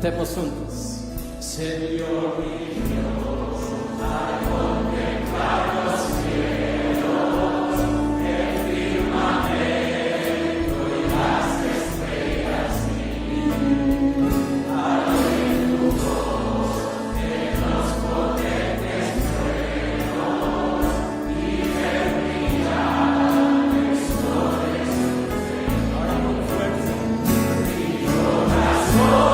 Cantemos juntos. Señor mi Dios, al contemplar los cielos, el firmamento y las estrellas al oír tu voz en los potentes truenos y ver brillar el sol de su reino. Ahora con fuerza. Mi corazón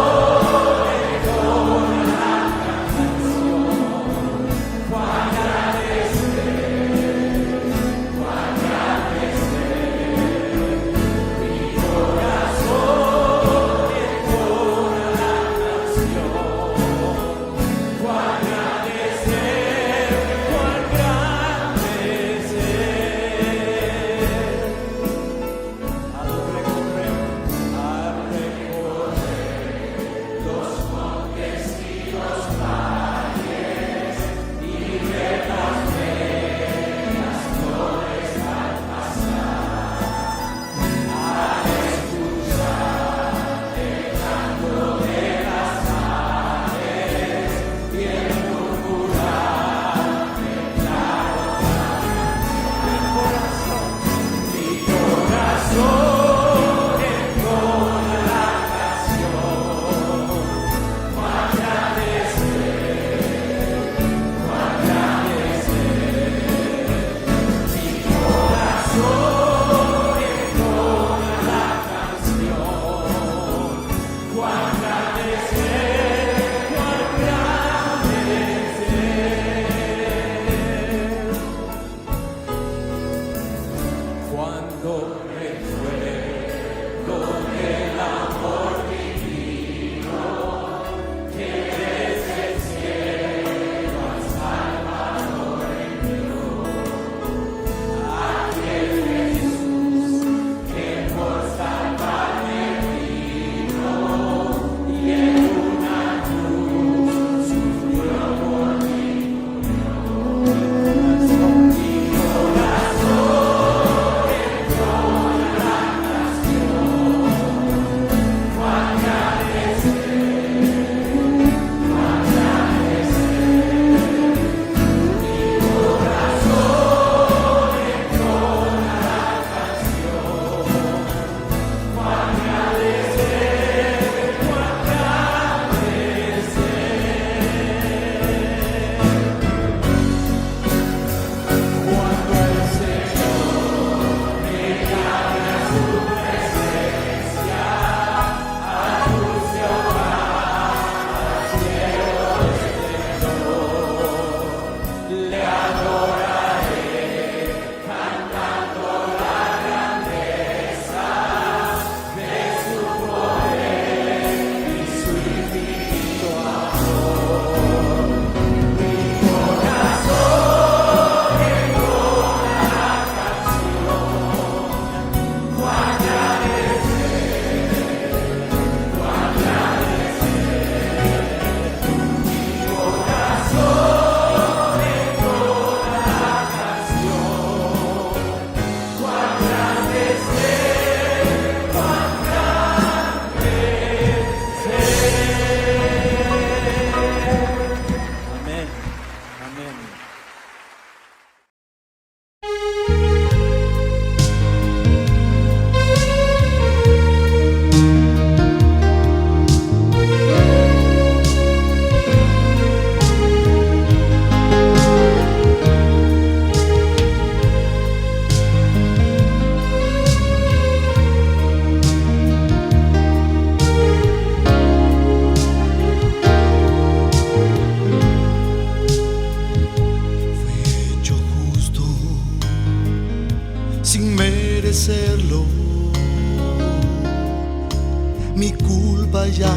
mi culpa ya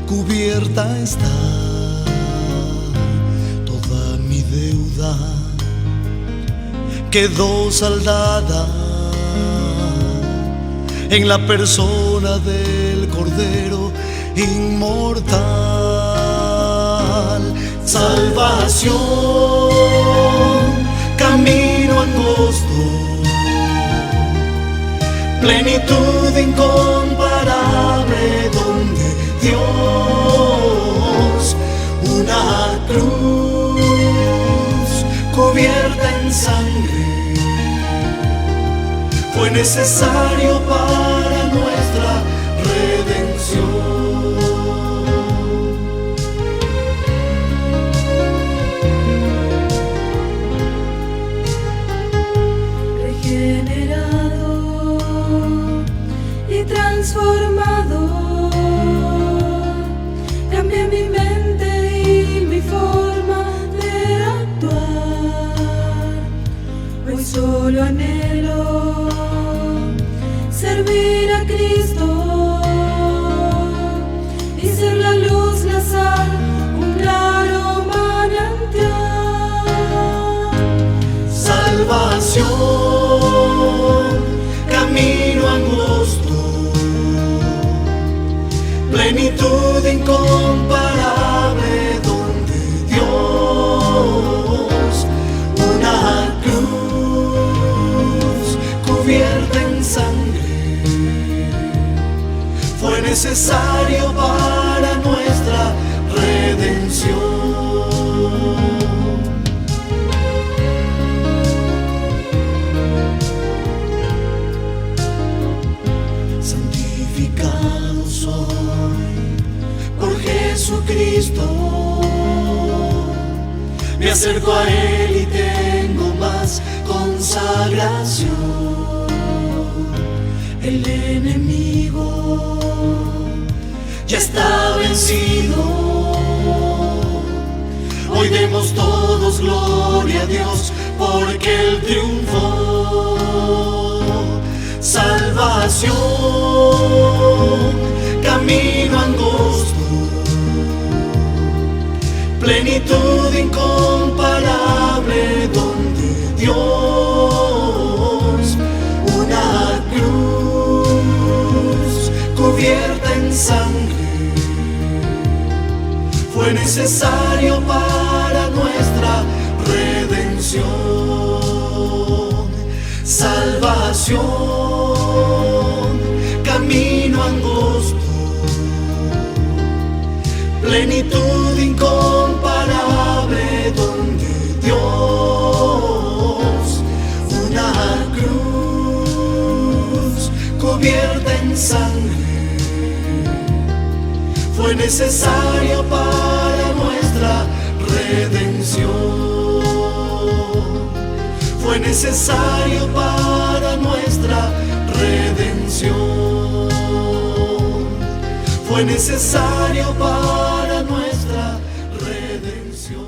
cubierta está, toda mi deuda quedó saldada en la persona del Cordero inmortal. Salvación, camino angosto, plenitud incomparable donde Dios, una cruz cubierta en sangre, fue necesario para nuestra redención. Regenerado y transformado, cambié mi mente y mi forma de actuar. Hoy solo anhelo servir a Cristo y ser la luz, la sal, un claro manantial. Salvación, camino angosto, plenitud incomparable donde Dios, una cruz cubierta en sangre, fue necesario para nuestra redención. Santificado soy por Jesucristo, me acerco a Él y tengo más consagración. El enemigo ya está vencido, hoy demos todos gloria a Dios porque Él triunfó. Salvación, camino angosto, plenitud incomparable donde Dios, una cruz cubierta en sangre, fue necesario para nuestra redención. Salvación, camino angosto, plenitud incomparable donde Dios, una cruz cubierta en sangre, fue necesario para nuestra redención. Fue necesario para nuestra redención. Fue necesario para nuestra redención.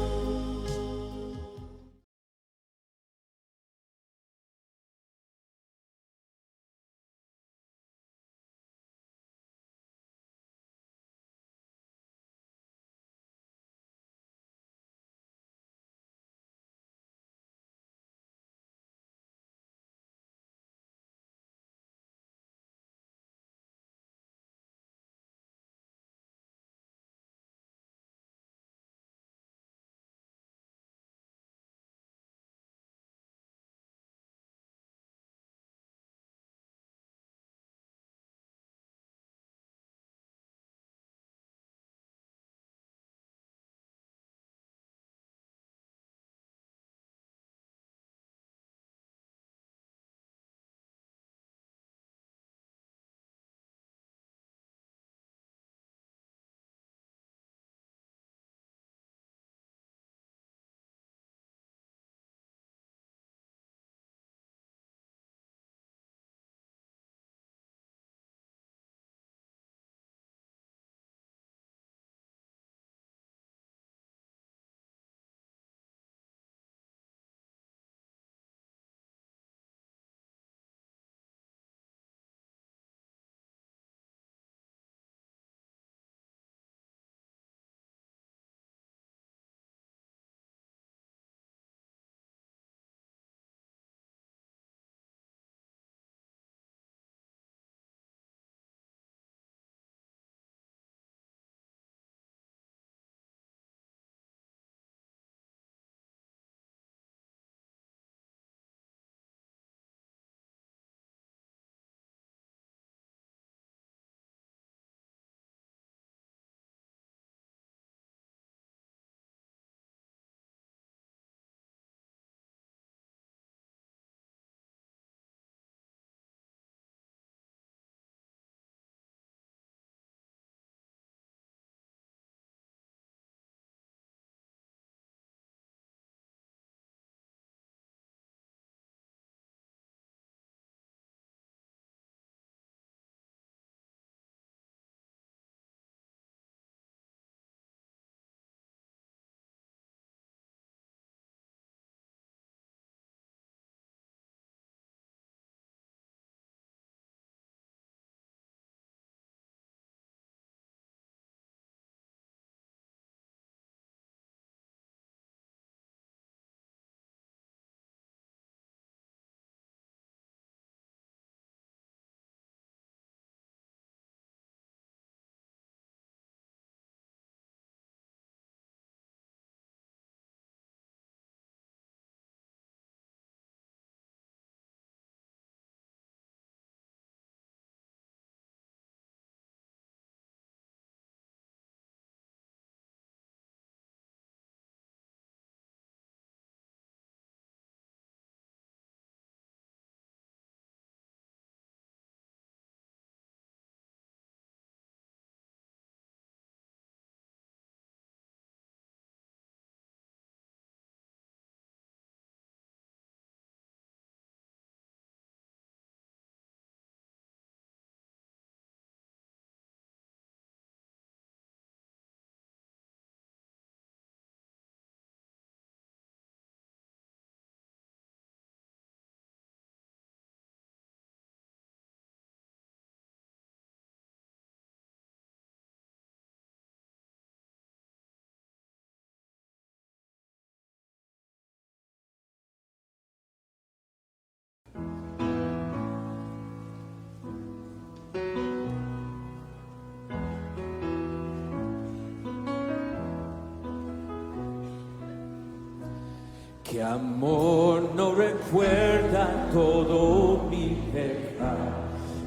Que amor no recuerda todo mi pecado,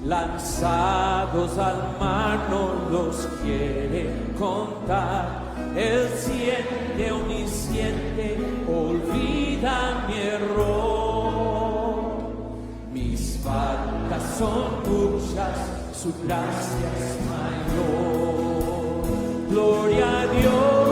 lanzados al mar no los quiere contar. Él siente, omnisciente, olvida mi error. Mis faltas son muchas, su gracia es mayor. Gloria a Dios.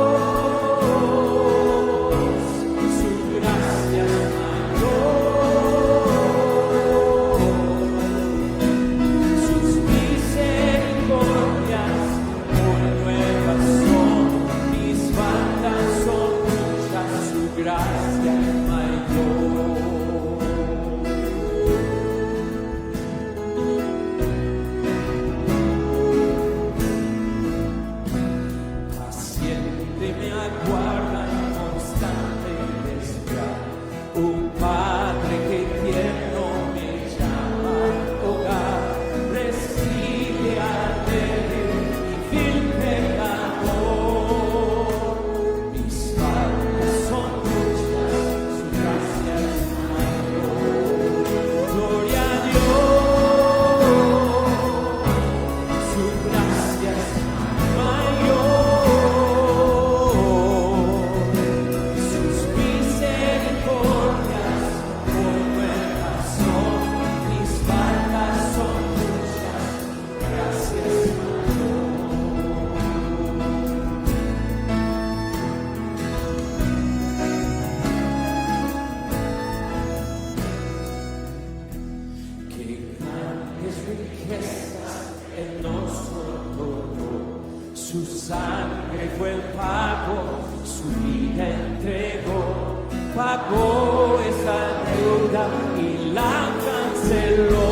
Su sangre fue el pago, su vida entregó, pagó esa deuda y la canceló.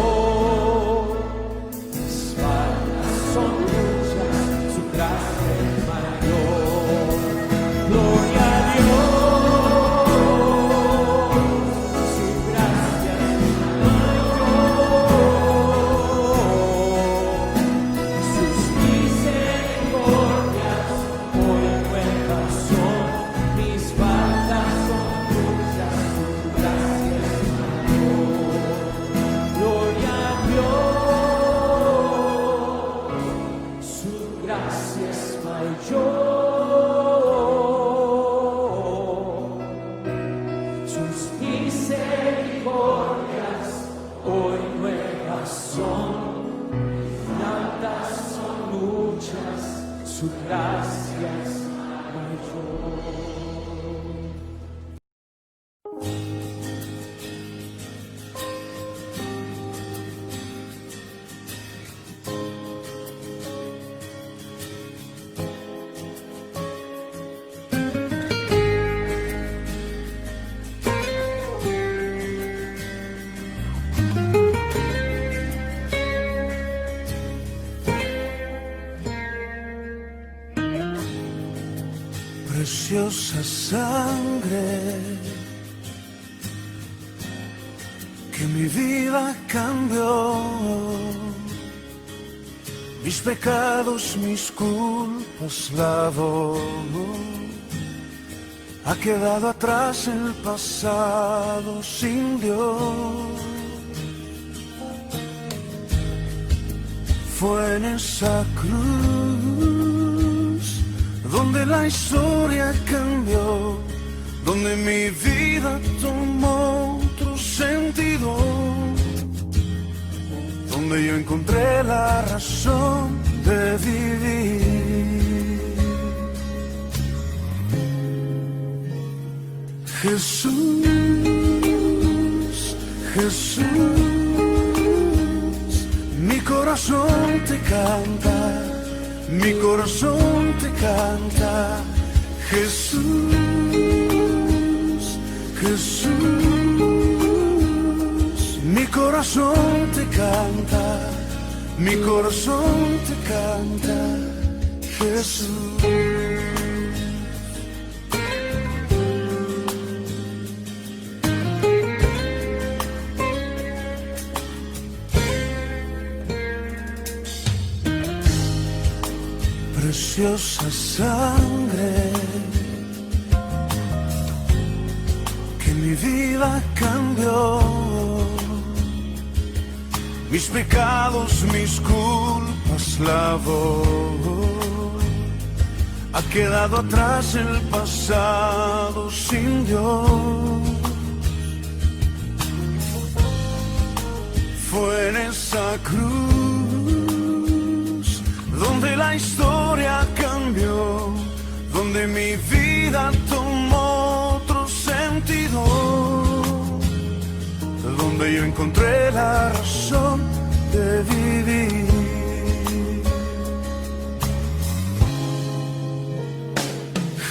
Mis faltas son muchas, su gracia es mayor. Gloria a Dios, su gracia es mayor. Sus misericordias hoy nuevas son, mis faltas son muchas, su gracia es mayor. Gloria a Dios, su gracia es mayor. Sus misericordias hoy nuevas son, tantas son muchas, su gracia es mayor. Preciosa sangre que mi vida cambió, mis pecados, mis culpas lavó. Ha quedado atrás el pasado sin Dios. Fue en esa cruz donde la historia cambió, donde mi vida tomó otro sentido, donde yo encontré la razón de vivir. Jesús, Jesús, mi corazón te canta, mi corazón te canta. Jesús, Jesús, mi corazón te canta, mi corazón te canta. Jesús. Preciosa sangre que vida cambió. Mis pecados, mis culpas lavó. Ha quedado atrás el pasado sin Dios. Fue en esa cruz donde la historia cambió, donde mi vida tomó otro sentido, donde yo encontré la razón de vivir.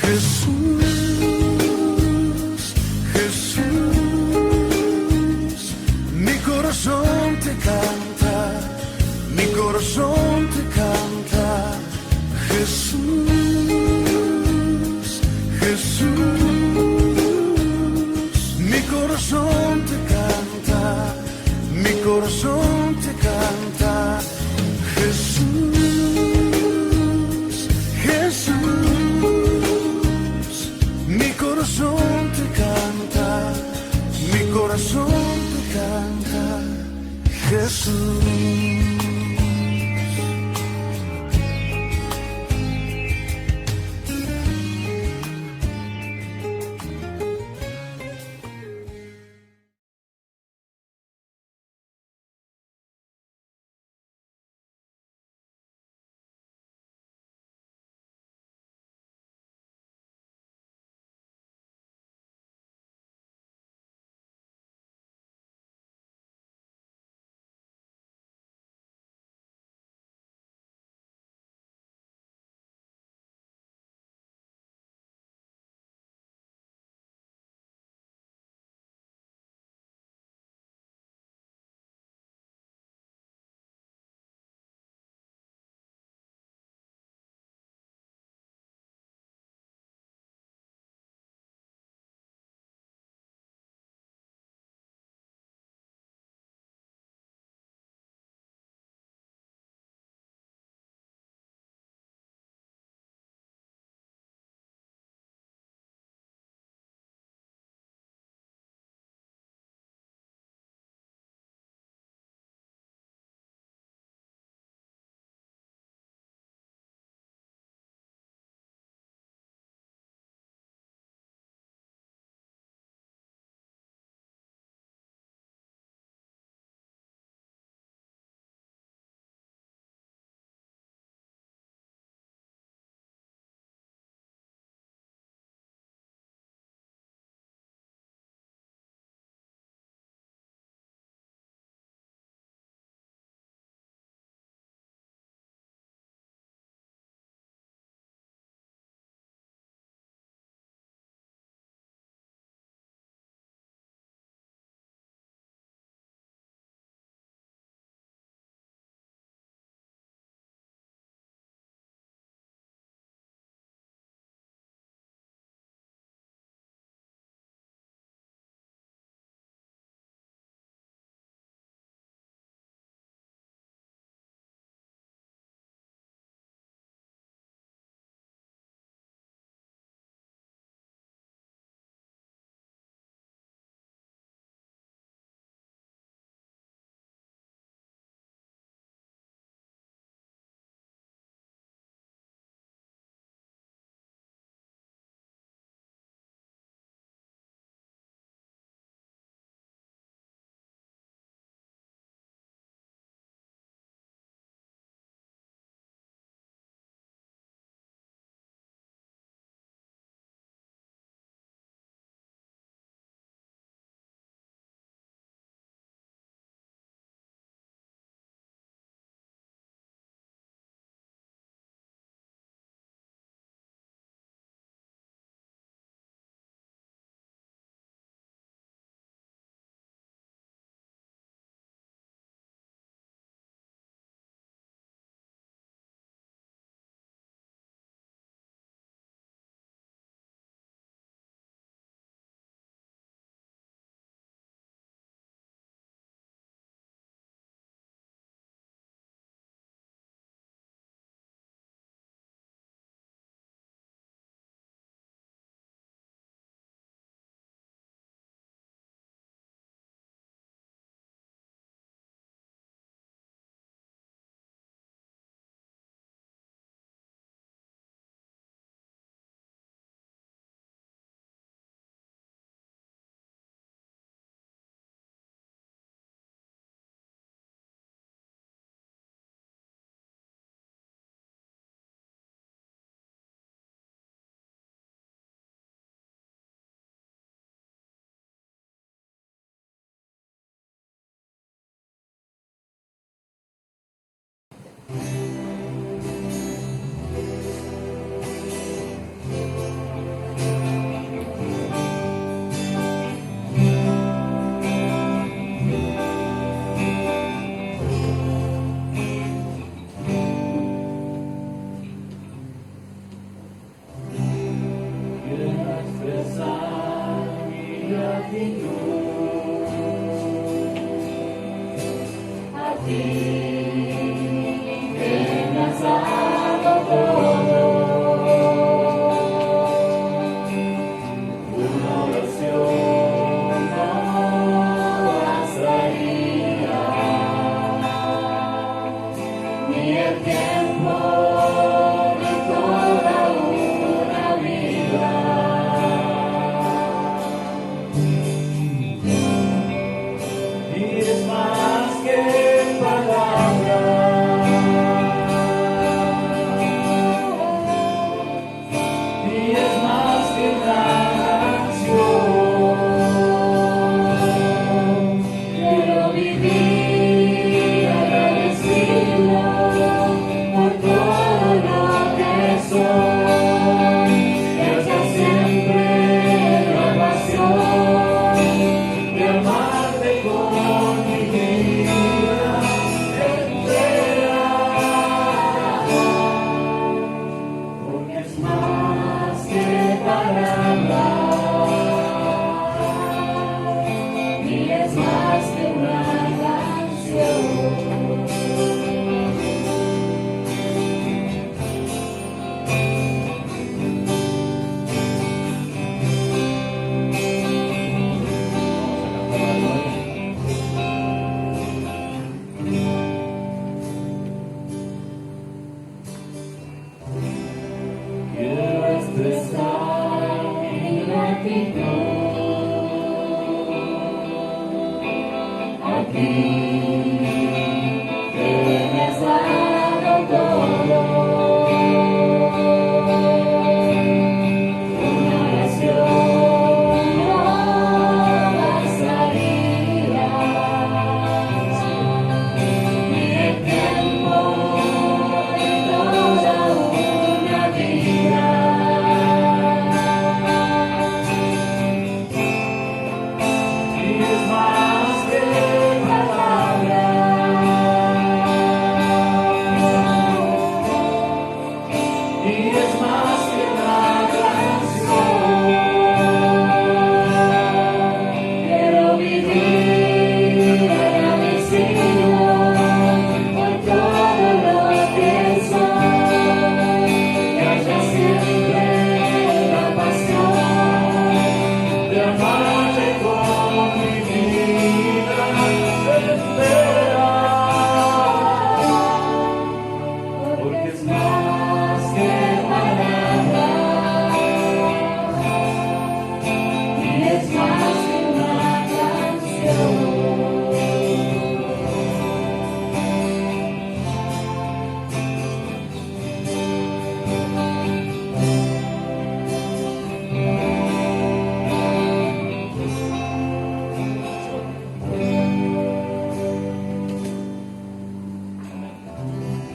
Jesús, Jesús, mi corazón te canta, mi corazón te canta. Jesús, Jesús, mi corazón te canta, mi corazón te canta. Jesús, Jesús, mi corazón te canta, mi corazón te canta. Jesús.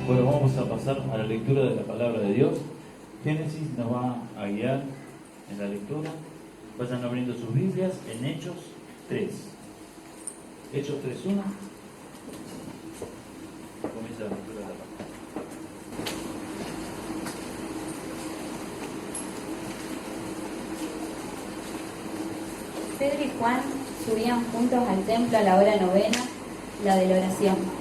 Bueno, vamos a pasar a la lectura de la palabra de Dios. Génesis nos va a guiar en la lectura. Vayan abriendo sus Biblias en Hechos 3. Hechos 3.1. Comienza la lectura de la palabra. Pedro y Juan subían juntos al templo a la hora novena, la de la oración.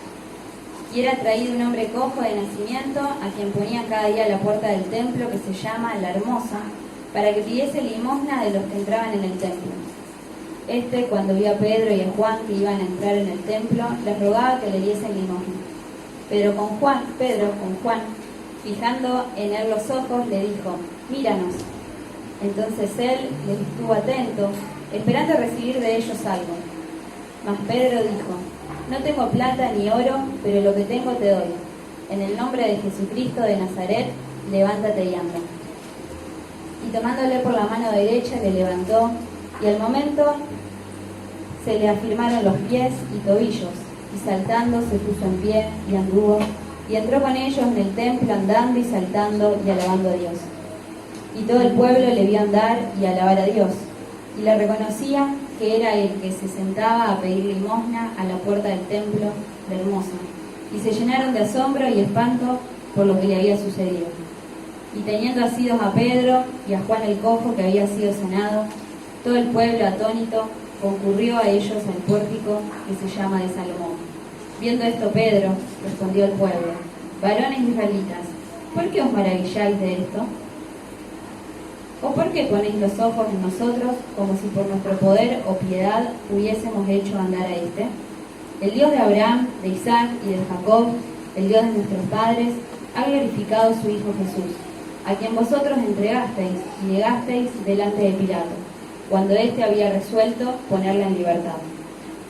Y era traído un hombre cojo de nacimiento, a quien ponían cada día a la puerta del templo, que se llama La Hermosa, para que pidiese limosna de los que entraban en el templo. Cuando vio a Pedro y a Juan que iban a entrar en el templo, les rogaba que le diesen limosna. Pedro con Juan, fijando en él los ojos, le dijo: míranos. Entonces él les estuvo atento, esperando recibir de ellos algo. Mas Pedro dijo: no tengo plata ni oro, pero lo que tengo te doy. En el nombre de Jesucristo de Nazaret, levántate y anda. Y tomándole por la mano derecha, le levantó, y al momento se le afirmaron los pies y tobillos, y saltando se puso en pie y anduvo, Y entró con ellos en el templo andando y saltando y alabando a Dios. Y todo el pueblo le vio andar y alabar a Dios, y le reconocía que era el que se sentaba a pedir limosna a la puerta del templo de Hermosa. Y se llenaron de asombro y espanto por lo que le había sucedido. Y teniendo asidos a Pedro y a Juan el cojo que había sido sanado, todo el pueblo atónito concurrió a ellos al pórtico que se llama de Salomón. Viendo esto Pedro respondió al pueblo: varones israelitas, ¿por qué os maravilláis de esto? ¿O por qué ponéis los ojos en nosotros como si por nuestro poder o piedad hubiésemos hecho andar a este? El Dios de Abraham, de Isaac y de Jacob, el Dios de nuestros padres, ha glorificado a su Hijo Jesús, a quien vosotros entregasteis y negasteis delante de Pilato, cuando éste había resuelto ponerla en libertad.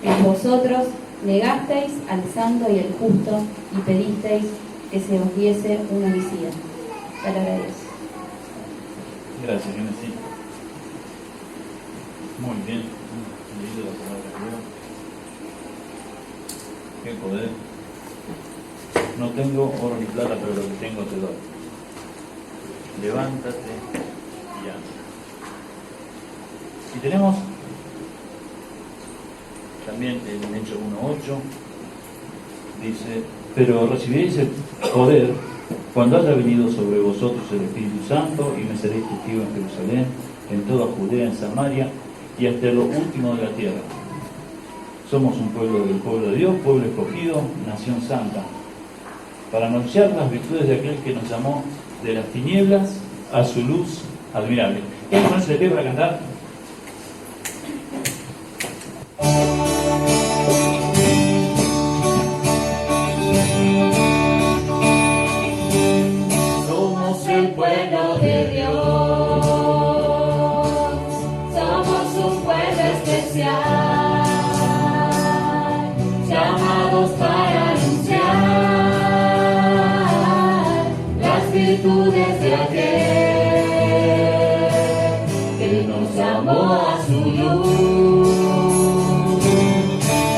Mas vosotros negasteis al santo y al justo y pedisteis que se os diese un homicida. Palabra de Dios. Gracias, Genesis. Muy bien. Leído la palabra de Dios. Qué poder. No tengo oro ni plata, pero lo que tengo te doy. Levántate y anda. Y tenemos también en Hechos 1:8, dice: pero recibiréis el poder cuando haya venido sobre vosotros el Espíritu Santo, y me seréis testigo en Jerusalén, en toda Judea, en Samaria y hasta lo último de la tierra. Somos un pueblo del pueblo de Dios, pueblo escogido, nación santa, para anunciar las virtudes de aquel que nos llamó de las tinieblas a su luz admirable. ¿Quieren ponerse de pie para cantar? Somos el pueblo de Dios, somos un pueblo especial, llamados para anunciar las virtudes de aquel que nos llamó a su luz.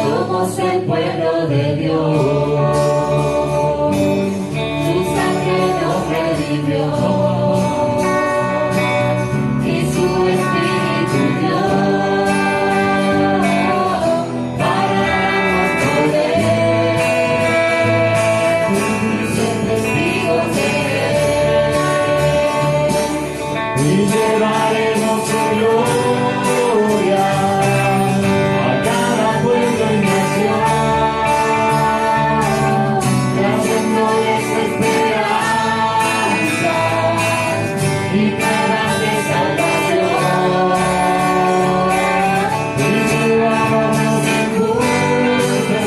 Somos el pueblo de Dios, su sangre nos redimió y su Espíritu dio para darnos poder y ser testigos de Él, y llevaremos su gloria a cada pueblo y nación, trayéndoles esperanza y planes de salvación. Y llevámonos en busca,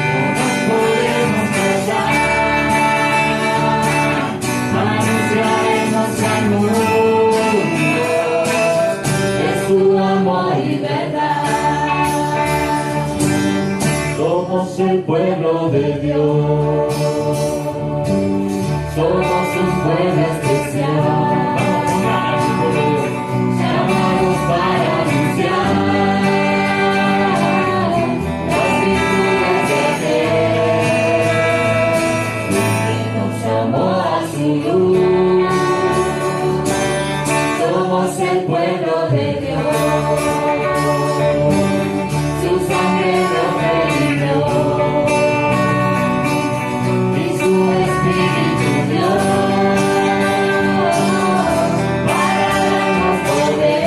no nos podemos callar, anunciaremos al mundo de su amor y verdad. Somos el pueblo de Dios, somos un pueblo especial, llamados para anunciar las virtudes de aquel que nos llamó a su luz. Somos el pueblo de Dios, su sangre nos redimió y su Espíritu dio para darnos poder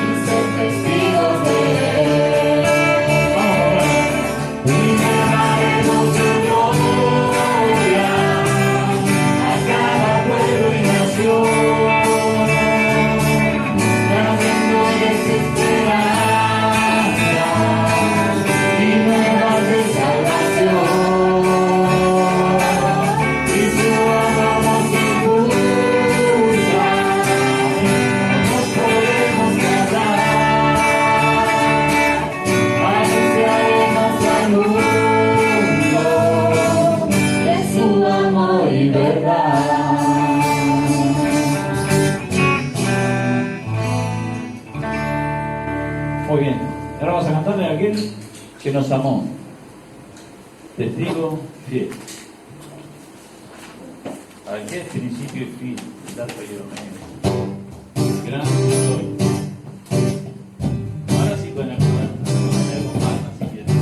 y ser testigos de Él. Y llevaremos su gloria a cada pueblo y nación, trayéndoles esperanza y nuevas de salvación. Y su amor nos impulsa, no nos podemos callar, anunciaremos al mundo de su amor y verdad. Muy bien. Ahora vamos a cantarle a aquel que nos amó Testigo fiel. Aquel principio y fin, el alfa y el omega. Grande soy. Ahora sí pueden acordar. Algo más, si quieren.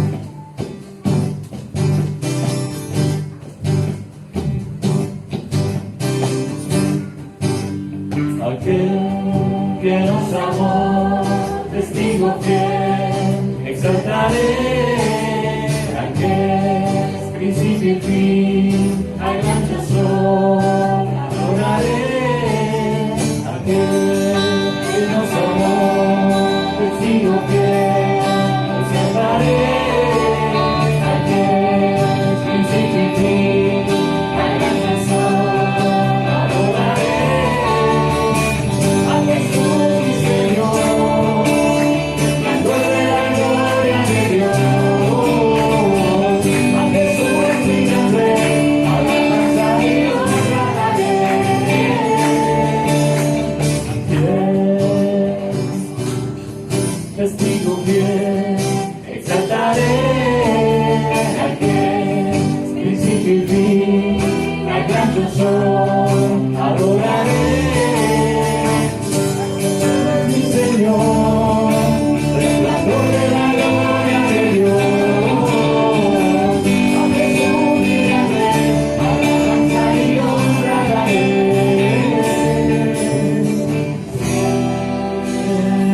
Aquel que nos amó, testigo fiel, exaltaré. Aquel principio y fin, al gran yo soy, adoraré. Aquel que nos amó, testigo fiel, exaltaré. Aquel principio y fin, al gran yo soy, adoraré. A Jesús mi Señor, resplandor de la gloria de Dios. A Jesús mi nombre, alabanza y honra daré. Testigo fiel, exaltaré. Aquel principio y fin, al gran yo soy, adoraré. Mi Señor, resplandor de la gloria de Dios. A Jesús mi nombre, alabanza y honra daré.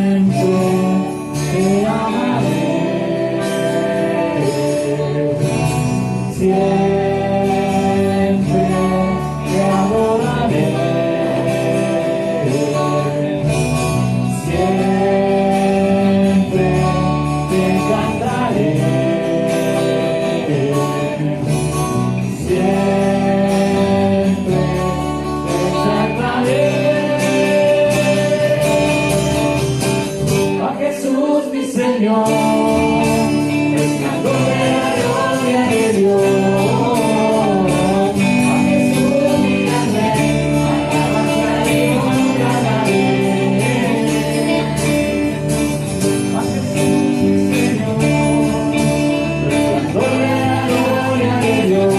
Siempre te amaré. Siempre te adoraré. Siempre te cantaré, siempre te exaltaré. A Jesús mi Señor, resplandor de la gloria de Dios. A Jesús mi grande, alabanza y honra daré. A Jesús mi Señor, resplandor de la gloria de Dios.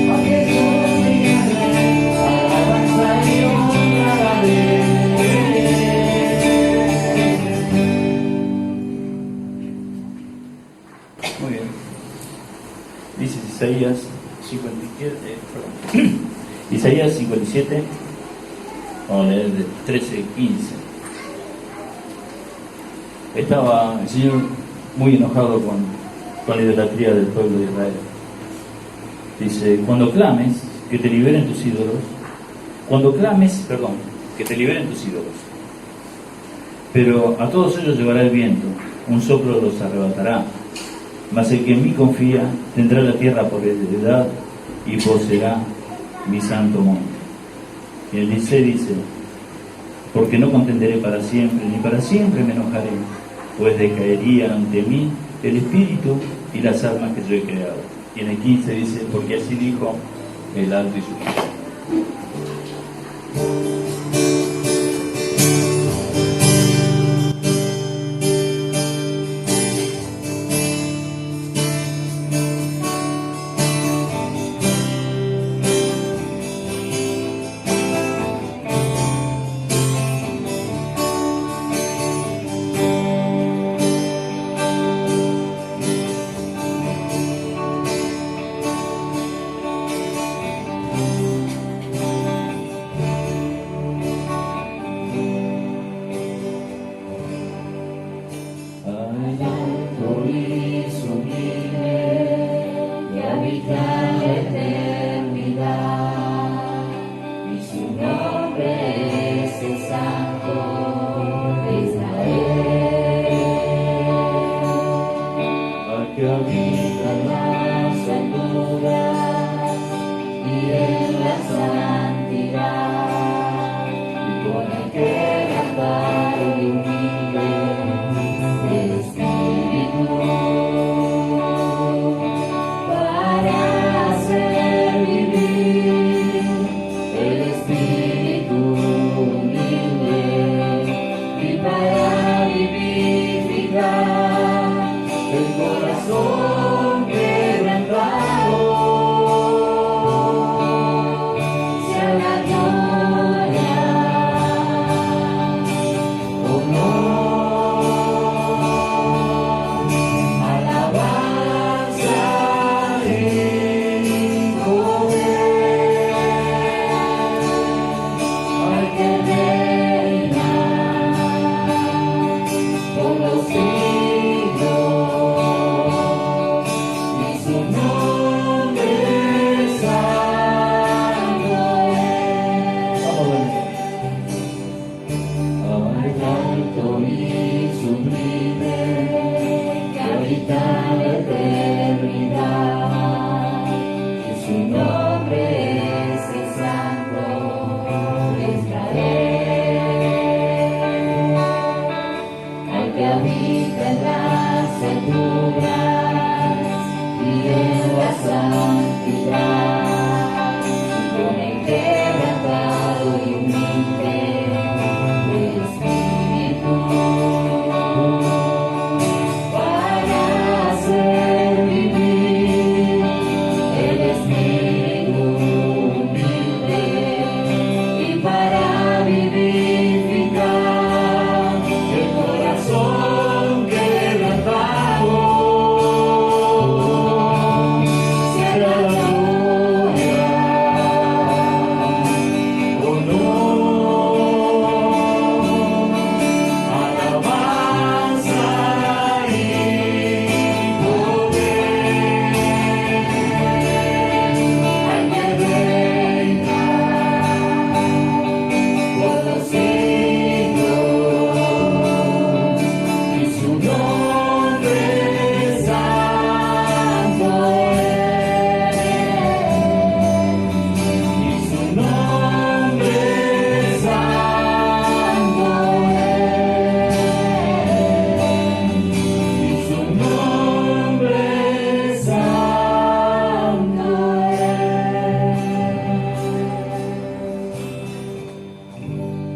A Jesús mi grande, alabanza y honra daré. Muy bien. Dice Isaías 57, perdón. Isaías 57, vamos a leer de 13, 15. Estaba el Señor muy enojado con la idolatría del pueblo de Israel. Dice, cuando clames, que te liberen tus ídolos. Que te liberen tus ídolos. Pero a todos ellos llevará el viento, un soplo los arrebatará. Mas el que en mí confía tendrá la tierra por heredad y poseerá mi santo monte. Y el 16 dice, porque no contenderé para siempre, ni para siempre me enojaré, pues decaería ante mí el espíritu y las almas que yo he creado. Y en el 15 dice, porque así dijo el alto y supremo. Que habita en las alturas y en la santidad, y con el que amparo y humilde el Espíritu, para hacer vivir el Espíritu humilde y para vivificar el corazón.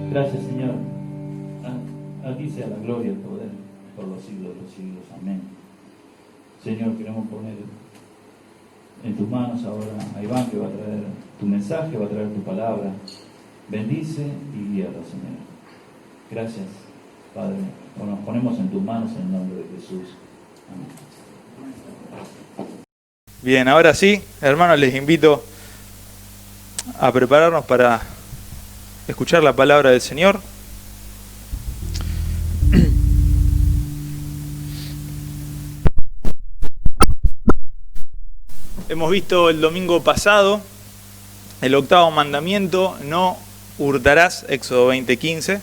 Gracias, Señor. A ti sea la gloria y el poder por los siglos de los siglos. Amén. Señor, queremos poner en tus manos ahora a Iván, que va a traer tu mensaje, va a traer tu palabra. Bendice y guíalo, Señor. Gracias, Padre. Nos ponemos en tus manos en el nombre de Jesús. Amén. Bien, ahora sí, hermanos, les invito a prepararnos para escuchar la palabra del Señor. Hemos visto el domingo pasado el 8º mandamiento, no hurtarás, Éxodo 20:15,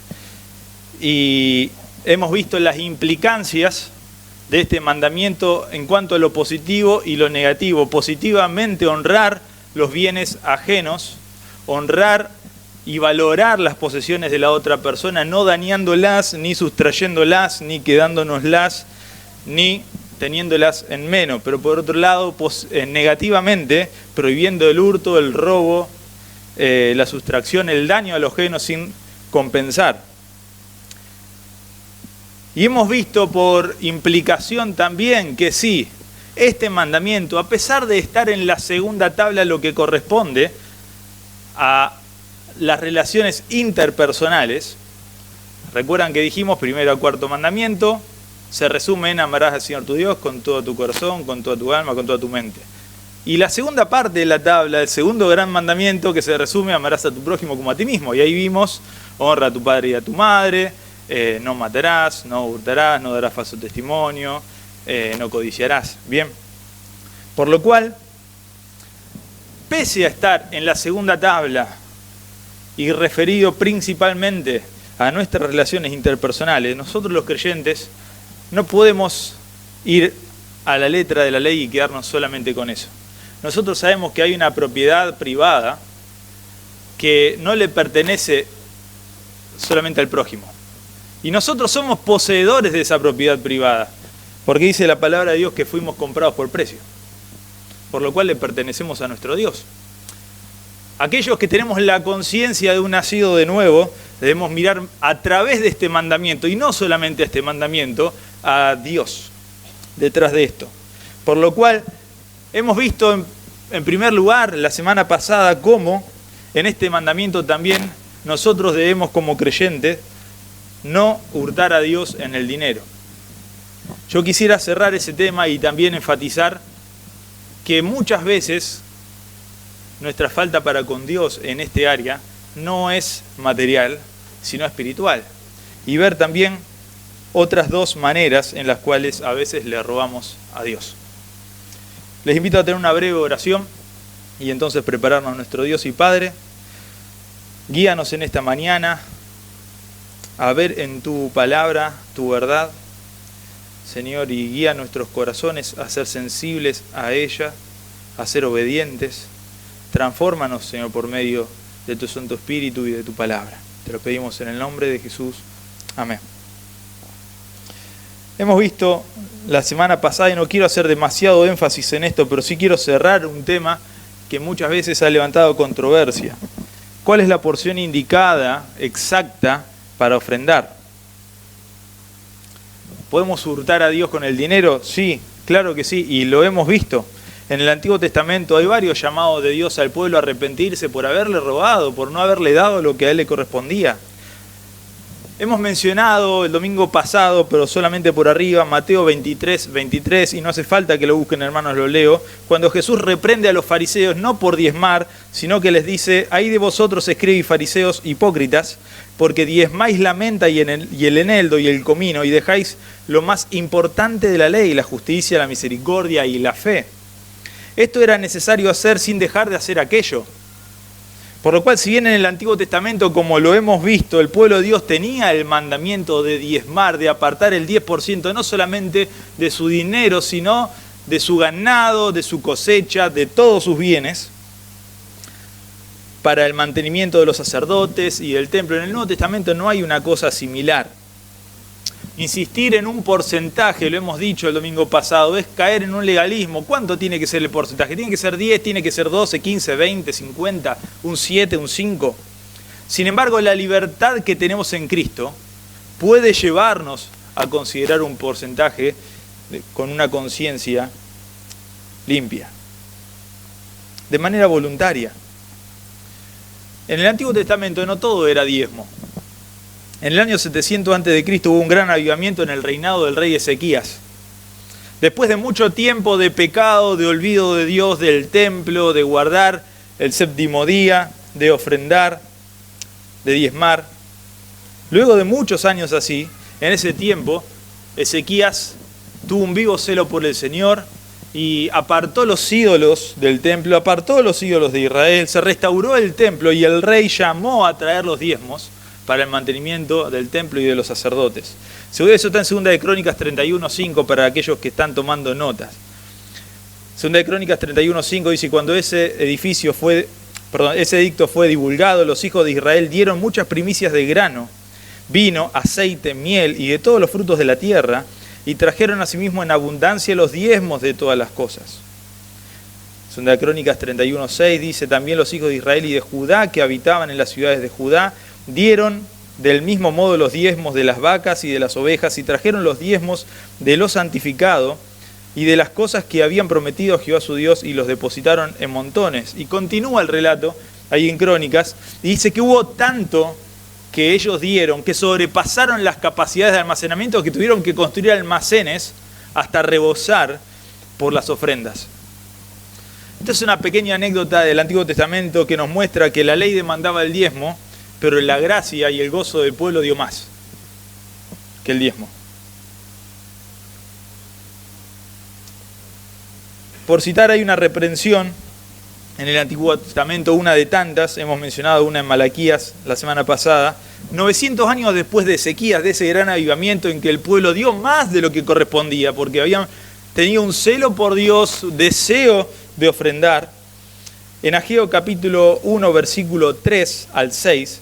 y hemos visto las implicancias de este mandamiento en cuanto a lo positivo y lo negativo. Positivamente, honrar los bienes ajenos, honrar y valorar las posesiones de la otra persona, no dañándolas, ni sustrayéndolas, ni quedándonoslas, ni teniéndolas en menos. Pero por otro lado, negativamente, prohibiendo el hurto, el robo, la sustracción, el daño a los ajenos sin compensar. Y hemos visto por implicación también que sí, este mandamiento, a pesar de estar en la segunda tabla, lo que corresponde a las relaciones interpersonales, recuerdan que dijimos primero al 4º mandamiento, se resume en amarás al Señor tu Dios con todo tu corazón, con toda tu alma, con toda tu mente. Y la segunda parte de la tabla, el segundo gran mandamiento, que se resume, amarás a tu prójimo como a ti mismo. Y ahí vimos, honra a tu padre y a tu madre, no matarás, no hurtarás, no darás falso testimonio, no codiciarás. Bien, por lo cual, pese a estar en la segunda tabla y referido principalmente a nuestras relaciones interpersonales, nosotros los creyentes no podemos ir a la letra de la ley y quedarnos solamente con eso. Nosotros sabemos que hay una propiedad privada que no le pertenece solamente al prójimo. Y nosotros somos poseedores de esa propiedad privada, porque dice la palabra de Dios que fuimos comprados por precio, por lo cual le pertenecemos a nuestro Dios. Aquellos que tenemos la conciencia de un nacido de nuevo, debemos mirar a través de este mandamiento, y no solamente a este mandamiento, a Dios detrás de esto. Por lo cual, hemos visto en primer lugar la semana pasada cómo en este mandamiento también nosotros debemos como creyentes no hurtar a Dios en el dinero. Yo quisiera cerrar ese tema y también enfatizar que muchas veces nuestra falta para con Dios en este área no es material, sino espiritual. Y ver también otras dos maneras en las cuales a veces le robamos a Dios. Les invito a tener una breve oración y entonces prepararnos a nuestro Dios y Padre. Guíanos en esta mañana a ver en tu palabra, tu verdad, Señor, y guía nuestros corazones a ser sensibles a ella, a ser obedientes. Transfórmanos, Señor, por medio de tu Santo Espíritu y de tu palabra. Te lo pedimos en el nombre de Jesús. Amén. Hemos visto la semana pasada, y no quiero hacer demasiado énfasis en esto, pero sí quiero cerrar un tema que muchas veces ha levantado controversia. ¿Cuál es la porción indicada, exacta, para ofrendar? ¿Podemos hurtar a Dios con el dinero? Sí, claro que sí, y lo hemos visto. En el Antiguo Testamento hay varios llamados de Dios al pueblo a arrepentirse por haberle robado, por no haberle dado lo que a él le correspondía. Hemos mencionado el domingo pasado, pero solamente por arriba, Mateo 23, y no hace falta que lo busquen, hermanos, lo leo, cuando Jesús reprende a los fariseos no por diezmar, sino que les dice: «Ay de vosotros, escribas y fariseos hipócritas, porque diezmáis la menta y el eneldo y el comino, y dejáis lo más importante de la ley, la justicia, la misericordia y la fe». Esto era necesario hacer sin dejar de hacer aquello. Por lo cual, si bien en el Antiguo Testamento, como lo hemos visto, el pueblo de Dios tenía el mandamiento de diezmar, de apartar el 10%, no solamente de su dinero, sino de su ganado, de su cosecha, de todos sus bienes, para el mantenimiento de los sacerdotes y del templo. En el Nuevo Testamento no hay una cosa similar. Insistir en un porcentaje, lo hemos dicho el domingo pasado, es caer en un legalismo. ¿Cuánto tiene que ser el porcentaje? ¿Tiene que ser 10? ¿Tiene que ser 12, 15, 20, 50, un 7, un 5? Sin embargo, la libertad que tenemos en Cristo puede llevarnos a considerar un porcentaje con una conciencia limpia, de manera voluntaria. En el Antiguo Testamento no todo era diezmo. En el año 700 a.C. hubo un gran avivamiento en el reinado del rey Ezequías. Después de mucho tiempo de pecado, de olvido de Dios, del templo, de guardar el séptimo día, de ofrendar, de diezmar. Luego de muchos años así, en ese tiempo, Ezequías tuvo un vivo celo por el Señor y apartó los ídolos del templo, apartó los ídolos de Israel, se restauró el templo y el rey llamó a traer los diezmos para el mantenimiento del templo y de los sacerdotes. Eso está en 2 de Crónicas 31:5 para aquellos que están tomando notas. 2 de Crónicas 31:5 dice: cuando ese edicto fue divulgado, los hijos de Israel dieron muchas primicias de grano, vino, aceite, miel y de todos los frutos de la tierra, y trajeron asimismo en abundancia los diezmos de todas las cosas. 2 de Crónicas 31:6 dice: también los hijos de Israel y de Judá que habitaban en las ciudades de Judá dieron del mismo modo los diezmos de las vacas y de las ovejas, y trajeron los diezmos de lo santificado y de las cosas que habían prometido a Jehová su Dios, y los depositaron en montones. Y continúa el relato ahí en Crónicas, y dice que hubo tanto que ellos dieron, que sobrepasaron las capacidades de almacenamiento, que tuvieron que construir almacenes hasta rebosar por las ofrendas. Esta es una pequeña anécdota del Antiguo Testamento que nos muestra que la ley demandaba el diezmo, pero la gracia y el gozo del pueblo dio más que el diezmo. Por citar, hay una reprensión en el Antiguo Testamento, una de tantas, hemos mencionado una en Malaquías la semana pasada, 900 años después de Ezequías, de ese gran avivamiento en que el pueblo dio más de lo que correspondía, porque habían tenido un celo por Dios, deseo de ofrendar. En Ageo capítulo 1, versículo 3 al 6,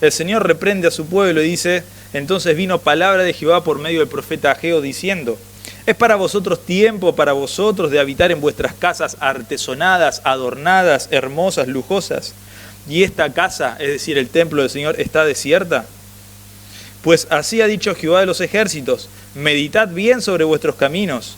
el Señor reprende a su pueblo y dice: entonces vino palabra de Jehová por medio del profeta Ageo diciendo: es para vosotros tiempo, para vosotros, de habitar en vuestras casas artesonadas, adornadas, hermosas, lujosas, y esta casa, es decir, el templo del Señor, está desierta. Pues así ha dicho Jehová de los ejércitos: meditad bien sobre vuestros caminos.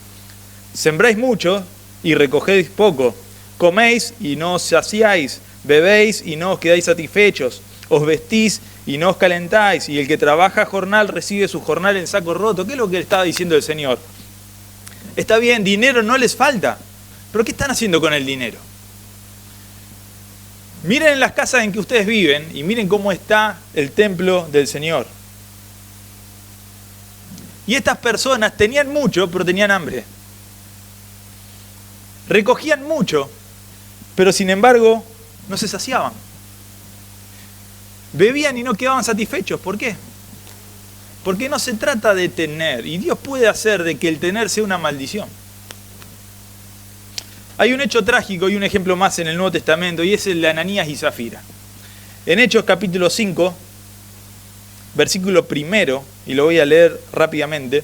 Sembráis mucho y recogéis poco. Coméis y no os saciáis. Bebéis y no os quedáis satisfechos. Os vestís y no os calentáis, y el que trabaja jornal recibe su jornal en saco roto. ¿Qué es lo que estaba diciendo el Señor? Está bien, dinero no les falta. Pero ¿qué están haciendo con el dinero? Miren las casas en que ustedes viven y miren cómo está el templo del Señor. Y estas personas tenían mucho, pero tenían hambre. Recogían mucho, pero sin embargo no se saciaban. Bebían y no quedaban satisfechos. ¿Por qué? Porque no se trata de tener, y Dios puede hacer de que el tener sea una maldición. Hay un hecho trágico y un ejemplo más en el Nuevo Testamento, y es el de Ananías y Zafira. En Hechos capítulo 5, versículo 1, y lo voy a leer rápidamente,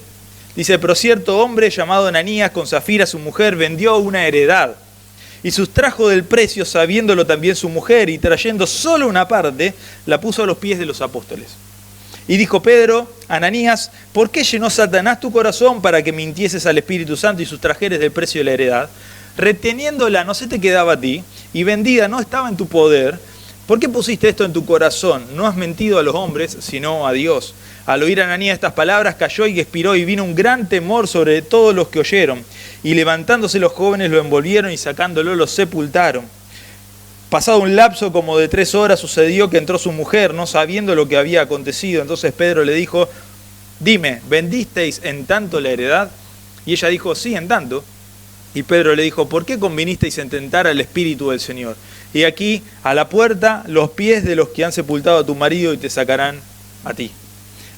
dice: pero cierto hombre llamado Ananías, con Zafira su mujer, vendió una heredad, y sustrajo del precio, sabiéndolo también su mujer, y trayendo solo una parte, la puso a los pies de los apóstoles. Y dijo Pedro: Ananías, ¿por qué llenó Satanás tu corazón para que mintieses al Espíritu Santo y sustrajeres del precio de la heredad? Reteniéndola no se te quedaba a ti, y vendida no estaba en tu poder. ¿Por qué pusiste esto en tu corazón? No has mentido a los hombres, sino a Dios. Al oír Ananías estas palabras, cayó y expiró, y vino un gran temor sobre todos los que oyeron. Y levantándose los jóvenes lo envolvieron, y sacándolo lo sepultaron. Pasado un lapso como de 3 horas, sucedió que entró su mujer, no sabiendo lo que había acontecido. Entonces Pedro le dijo: dime, ¿vendisteis en tanto la heredad? Y ella dijo: sí, en tanto. Y Pedro le dijo: ¿por qué convinisteis en tentar al Espíritu del Señor? Y aquí, a la puerta, los pies de los que han sepultado a tu marido, y te sacarán a ti.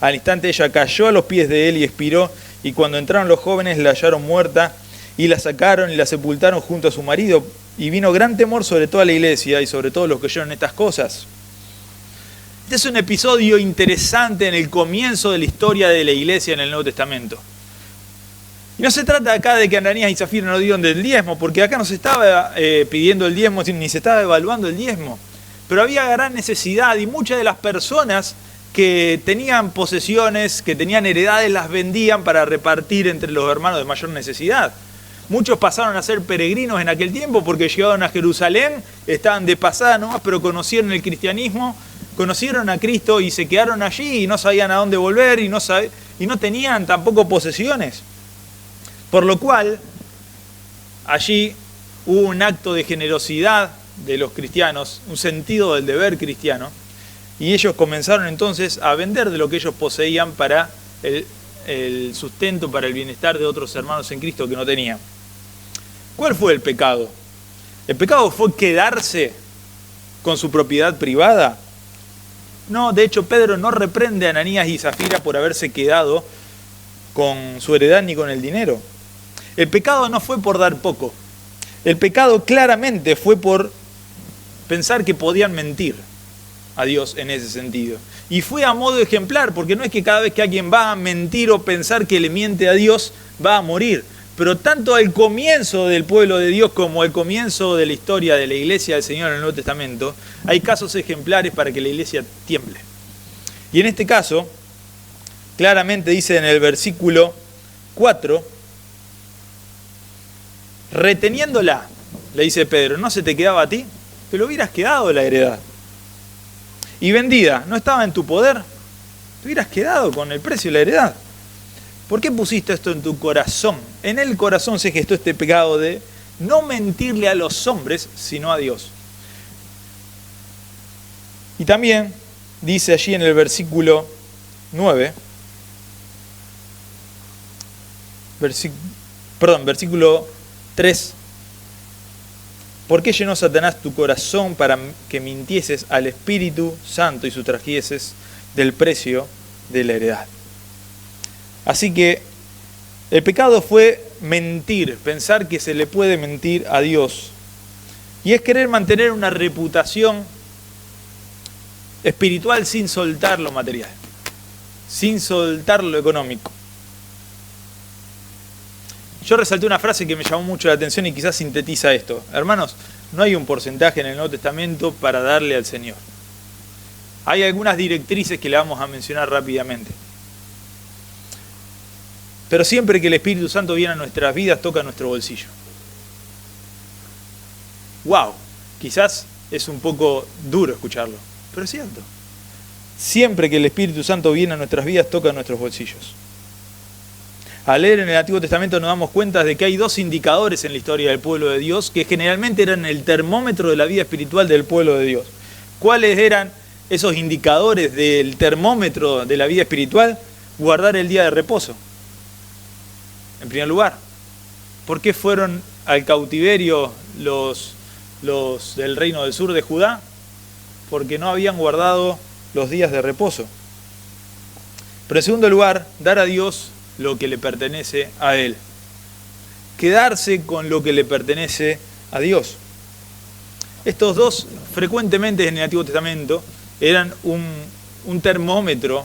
Al instante ella cayó a los pies de él y expiró, y cuando entraron los jóvenes la hallaron muerta, y la sacaron y la sepultaron junto a su marido. Y vino gran temor sobre toda la iglesia y sobre todos los que oyeron estas cosas. Este es un episodio interesante en el comienzo de la historia de la iglesia en el Nuevo Testamento. Y no se trata acá de que Ananías y Zafira no dieron del diezmo, porque acá no se estaba pidiendo el diezmo, ni se estaba evaluando el diezmo. Pero había gran necesidad, y muchas de las personas que tenían posesiones, que tenían heredades, las vendían para repartir entre los hermanos de mayor necesidad. Muchos pasaron a ser peregrinos en aquel tiempo porque llegaron a Jerusalén, estaban de pasada nomás, pero conocieron el cristianismo, conocieron a Cristo y se quedaron allí y no sabían a dónde volver y no tenían tampoco posesiones. Por lo cual, allí hubo un acto de generosidad de los cristianos, un sentido del deber cristiano, y ellos comenzaron entonces a vender de lo que ellos poseían para el sustento, para el bienestar de otros hermanos en Cristo que no tenían. ¿Cuál fue el pecado? ¿El pecado fue quedarse con su propiedad privada? No, de hecho Pedro no reprende a Ananías y Zafira por haberse quedado con su heredad ni con el dinero. El pecado no fue por dar poco. El pecado claramente fue por pensar que podían mentir a Dios en ese sentido. Y fue a modo ejemplar, porque no es que cada vez que alguien va a mentir o pensar que le miente a Dios, va a morir. Pero tanto al comienzo del pueblo de Dios como al comienzo de la historia de la iglesia del Señor en el Nuevo Testamento, hay casos ejemplares para que la iglesia tiemble. Y en este caso, claramente dice en el versículo 4, reteniéndola, le dice Pedro, ¿no se te quedaba a ti? Te lo hubieras quedado la heredad. Y vendida, ¿no estaba en tu poder? Te hubieras quedado con el precio de la heredad. ¿Por qué pusiste esto en tu corazón? En el corazón se gestó este pecado de no mentirle a los hombres, sino a Dios. Y también dice allí en el versículo 9, versículo 3, ¿por qué llenó Satanás tu corazón para que mintieses al Espíritu Santo y sustrajeses del precio de la heredad? Así que el pecado fue mentir, pensar que se le puede mentir a Dios. Y es querer mantener una reputación espiritual sin soltar lo material, sin soltar lo económico. Yo resalté una frase que me llamó mucho la atención y quizás sintetiza esto. Hermanos, no hay un porcentaje en el Nuevo Testamento para darle al Señor. Hay algunas directrices que le vamos a mencionar rápidamente. Pero siempre que el Espíritu Santo viene a nuestras vidas, toca nuestro bolsillo. ¡Wow! Quizás es un poco duro escucharlo, pero es cierto. Siempre que el Espíritu Santo viene a nuestras vidas, toca nuestros bolsillos. Al leer en el Antiguo Testamento nos damos cuenta de que hay dos indicadores en la historia del pueblo de Dios que generalmente eran el termómetro de la vida espiritual del pueblo de Dios. ¿Cuáles eran esos indicadores del termómetro de la vida espiritual? Guardar el día de reposo. En primer lugar, ¿por qué fueron al cautiverio los del reino del sur de Judá? Porque no habían guardado los días de reposo. Pero en segundo lugar, dar a Dios lo que le pertenece a Él. Quedarse con lo que le pertenece a Dios. Estos dos, frecuentemente en el Antiguo Testamento, eran un termómetro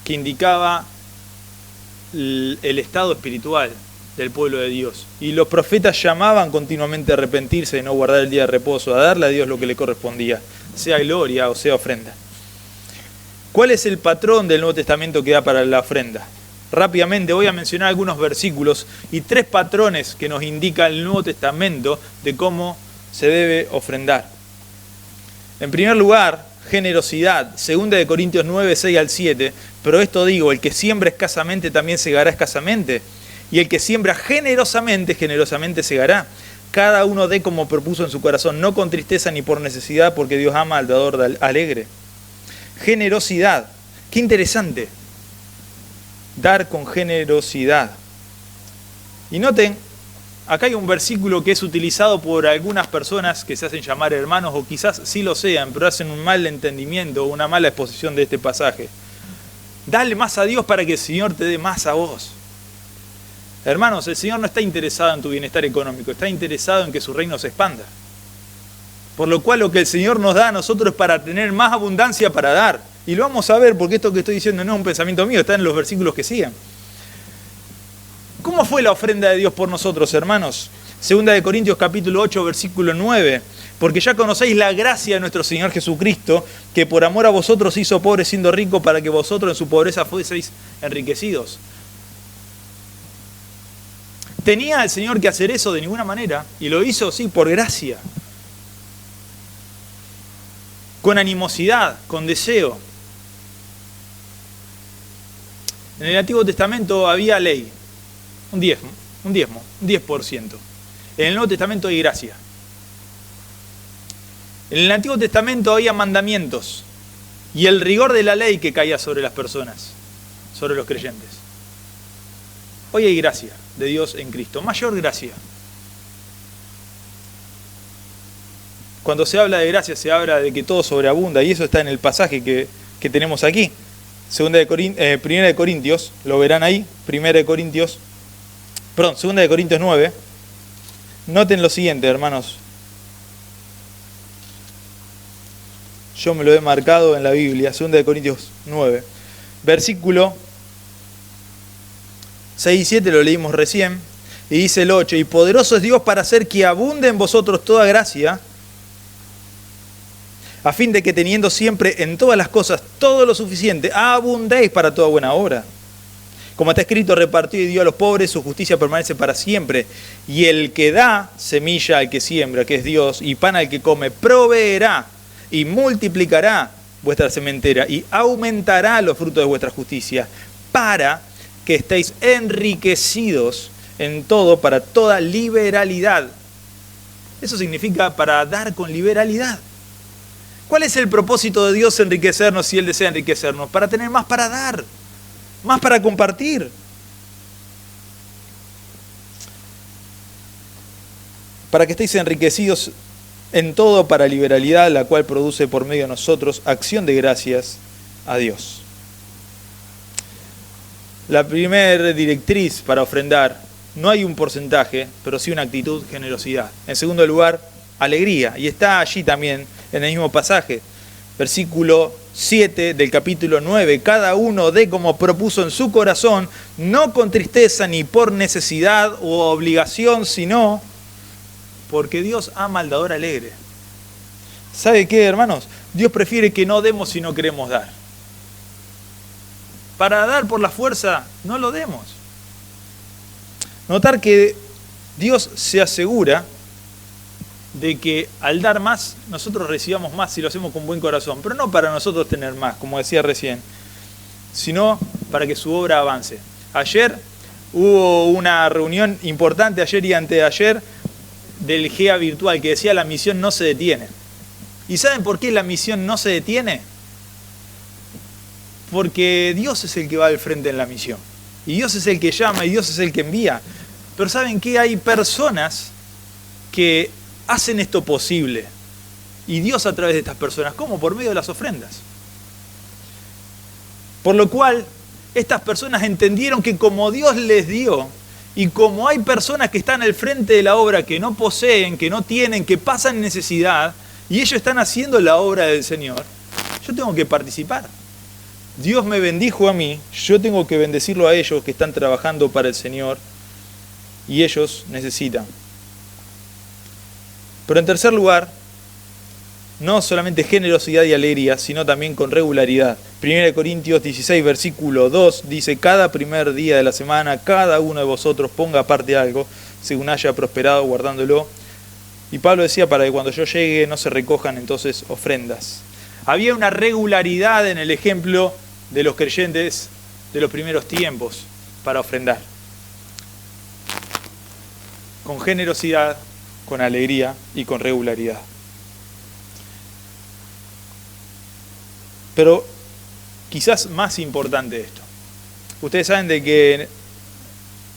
que indicaba el estado espiritual del pueblo de Dios. Y los profetas llamaban continuamente a arrepentirse de no guardar el día de reposo, a darle a Dios lo que le correspondía, sea gloria o sea ofrenda. ¿Cuál es el patrón del Nuevo Testamento que da para la ofrenda? Rápidamente voy a mencionar algunos versículos y 3 patrones que nos indica el Nuevo Testamento de cómo se debe ofrendar. En primer lugar, generosidad. 2 de Corintios 9, 6 al 7. Pero esto digo, el que siembra escasamente también segará escasamente. Y el que siembra generosamente, generosamente segará. Cada uno dé como propuso en su corazón, no con tristeza ni por necesidad, porque Dios ama al dador alegre. Generosidad. Qué interesante. Dar con generosidad. Y noten, acá hay un versículo que es utilizado por algunas personas que se hacen llamar hermanos, o quizás sí lo sean, pero hacen un mal entendimiento o una mala exposición de este pasaje. Dale más a Dios para que el Señor te dé más a vos. Hermanos, el Señor no está interesado en tu bienestar económico, está interesado en que su reino se expanda. Por lo cual lo que el Señor nos da a nosotros es para tener más abundancia para dar. Y lo vamos a ver porque esto que estoy diciendo no es un pensamiento mío, está en los versículos que siguen. ¿Cómo fue la ofrenda de Dios por nosotros, hermanos? 2 de Corintios capítulo 8, versículo 9. Porque ya conocéis la gracia de nuestro Señor Jesucristo, que por amor a vosotros se hizo pobre siendo rico, para que vosotros en su pobreza fueseis enriquecidos. ¿Tenía el Señor que hacer eso? De ninguna manera. Y lo hizo, sí, por gracia. Con animosidad, con deseo. En el Antiguo Testamento había ley, un 10%. En el Nuevo Testamento hay gracia. En el Antiguo Testamento había mandamientos y el rigor de la ley que caía sobre las personas, sobre los creyentes. Hoy hay gracia de Dios en Cristo, mayor gracia. Cuando se habla de gracia se habla de que todo sobreabunda y eso está en el pasaje que tenemos aquí. 1 de Corintios, lo verán ahí, 2 de Corintios 9. Noten lo siguiente, hermanos. Yo me lo he marcado en la Biblia, 2 de Corintios 9. Versículo 6 y 7 lo leímos recién. Y dice el 8, y poderoso es Dios para hacer que abunde en vosotros toda gracia, a fin de que teniendo siempre en todas las cosas todo lo suficiente, abundéis para toda buena obra. Como está escrito, repartió y dio a los pobres, su justicia permanece para siempre. Y el que da semilla al que siembra, que es Dios, y pan al que come, proveerá y multiplicará vuestra sementera y aumentará los frutos de vuestra justicia, para que estéis enriquecidos en todo, para toda liberalidad. Eso significa para dar con liberalidad. ¿Cuál es el propósito de Dios enriquecernos si Él desea enriquecernos? Para tener más para dar, más para compartir. Para que estéis enriquecidos en todo para liberalidad, la cual produce por medio de nosotros acción de gracias a Dios. La primera directriz para ofrendar, no hay un porcentaje, pero sí una actitud, generosidad. En segundo lugar, alegría. Y está allí también, en el mismo pasaje. Versículo 7 del capítulo 9. Cada uno dé como propuso en su corazón, no con tristeza ni por necesidad u obligación, sino porque Dios ama al dador alegre. ¿Sabe qué, hermanos? Dios prefiere que no demos si no queremos dar. Para dar por la fuerza, no lo demos. Notar que Dios se asegura de que al dar más, nosotros recibamos más si lo hacemos con buen corazón. Pero no para nosotros tener más, como decía recién, sino para que su obra avance. Ayer hubo una reunión importante ayer y anteayer del GEA virtual que decía la misión no se detiene. ¿Y saben por qué la misión no se detiene? Porque Dios es el que va al frente en la misión. Y Dios es el que llama y Dios es el que envía. Pero ¿saben qué? Hay personas que hacen esto posible. Y Dios a través de estas personas. ¿Cómo? Por medio de las ofrendas. Por lo cual, estas personas entendieron que como Dios les dio, y como hay personas que están al frente de la obra que no poseen, que no tienen, que pasan necesidad, y ellos están haciendo la obra del Señor, yo tengo que participar. Dios me bendijo a mí, yo tengo que bendecirlo a ellos que están trabajando para el Señor, y ellos necesitan. Pero en tercer lugar, no solamente generosidad y alegría, sino también con regularidad. 1 Corintios 16, versículo 2, dice: cada primer día de la semana, cada uno de vosotros ponga aparte algo, según haya prosperado, guardándolo. Y Pablo decía, para que cuando yo llegue no se recojan entonces ofrendas. Había una regularidad en el ejemplo de los creyentes de los primeros tiempos para ofrendar. Con generosidad, con alegría y con regularidad. Pero quizás más importante esto. Ustedes saben de que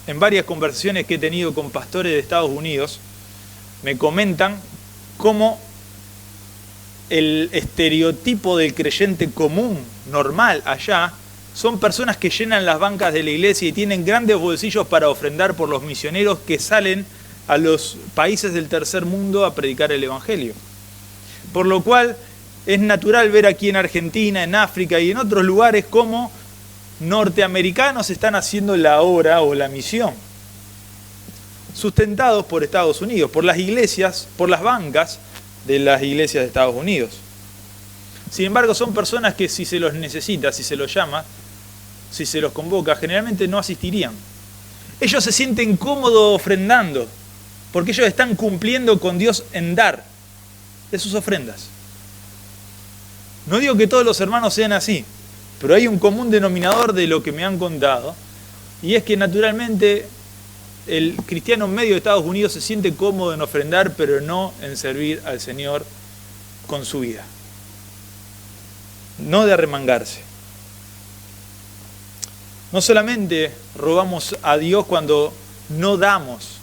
en varias conversaciones que he tenido con pastores de Estados Unidos, me comentan cómo el estereotipo del creyente común, normal, allá, son personas que llenan las bancas de la iglesia y tienen grandes bolsillos para ofrendar por los misioneros que salen a los países del tercer mundo a predicar el Evangelio. Por lo cual es natural ver aquí en Argentina, en África y en otros lugares cómo norteamericanos están haciendo la obra o la misión, sustentados por Estados Unidos, por las iglesias, por las bancas de las iglesias de Estados Unidos. Sin embargo, son personas que si se los necesita, si se los llama, si se los convoca, generalmente no asistirían. Ellos se sienten cómodos ofrendando, porque ellos están cumpliendo con Dios en dar de sus ofrendas. No digo que todos los hermanos sean así, pero hay un común denominador de lo que me han contado, y es que naturalmente el cristiano medio de Estados Unidos se siente cómodo en ofrendar, pero no en servir al Señor con su vida. No de arremangarse. No solamente robamos a Dios cuando no damos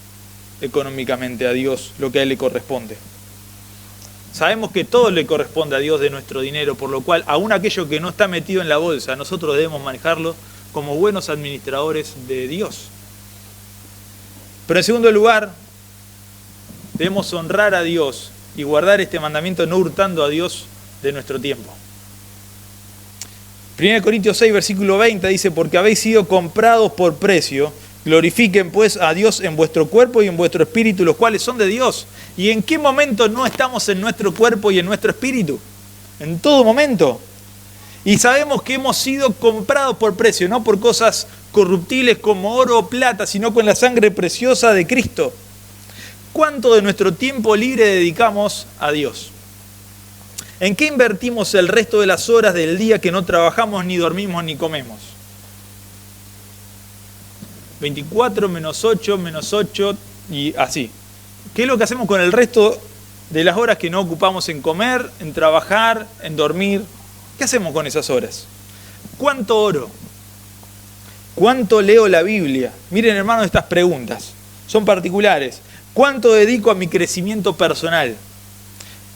económicamente a Dios lo que a Él le corresponde. Sabemos que todo le corresponde a Dios de nuestro dinero, por lo cual, aún aquello que no está metido en la bolsa, nosotros debemos manejarlo como buenos administradores de Dios. Pero en segundo lugar, debemos honrar a Dios y guardar este mandamiento no hurtando a Dios de nuestro tiempo. 1 Corintios 6, versículo 20 dice: porque habéis sido comprados por precio, glorifiquen pues a Dios en vuestro cuerpo y en vuestro espíritu, los cuales son de Dios. ¿Y en qué momento no estamos en nuestro cuerpo y en nuestro espíritu? En todo momento. Y sabemos que hemos sido comprados por precio, no por cosas corruptibles como oro o plata, sino con la sangre preciosa de Cristo. ¿Cuánto de nuestro tiempo libre dedicamos a Dios? ¿En qué invertimos el resto de las horas del día que no trabajamos, ni dormimos, ni comemos? 24 menos 8 menos 8 y así. ¿Qué es lo que hacemos con el resto de las horas que no ocupamos en comer, en trabajar, en dormir? ¿Qué hacemos con esas horas? ¿Cuánto oro? ¿Cuánto leo la Biblia? Miren, hermanos, estas preguntas son particulares. ¿Cuánto dedico a mi crecimiento personal?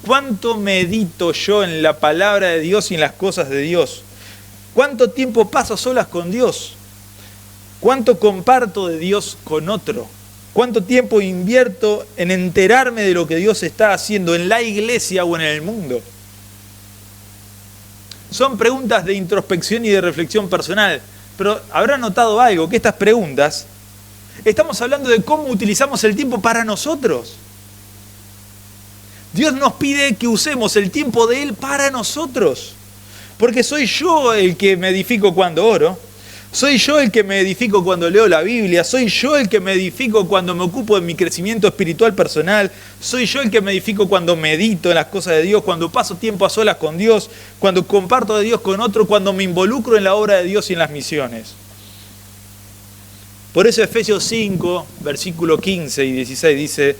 ¿Cuánto medito yo en la palabra de Dios y en las cosas de Dios? ¿Cuánto tiempo paso a solas con Dios? ¿Cuánto comparto de Dios con otro? ¿Cuánto tiempo invierto en enterarme de lo que Dios está haciendo en la iglesia o en el mundo? Son preguntas de introspección y de reflexión personal, pero habrán notado algo, que estas preguntas, estamos hablando de cómo utilizamos el tiempo para nosotros. Dios nos pide que usemos el tiempo de Él para nosotros, porque soy yo el que me edifico cuando oro, soy yo el que me edifico cuando leo la Biblia, soy yo el que me edifico cuando me ocupo de mi crecimiento espiritual personal, soy yo el que me edifico cuando medito en las cosas de Dios, cuando paso tiempo a solas con Dios, cuando comparto de Dios con otro, cuando me involucro en la obra de Dios y en las misiones. Por eso Efesios 5, versículo 15 y 16 dice: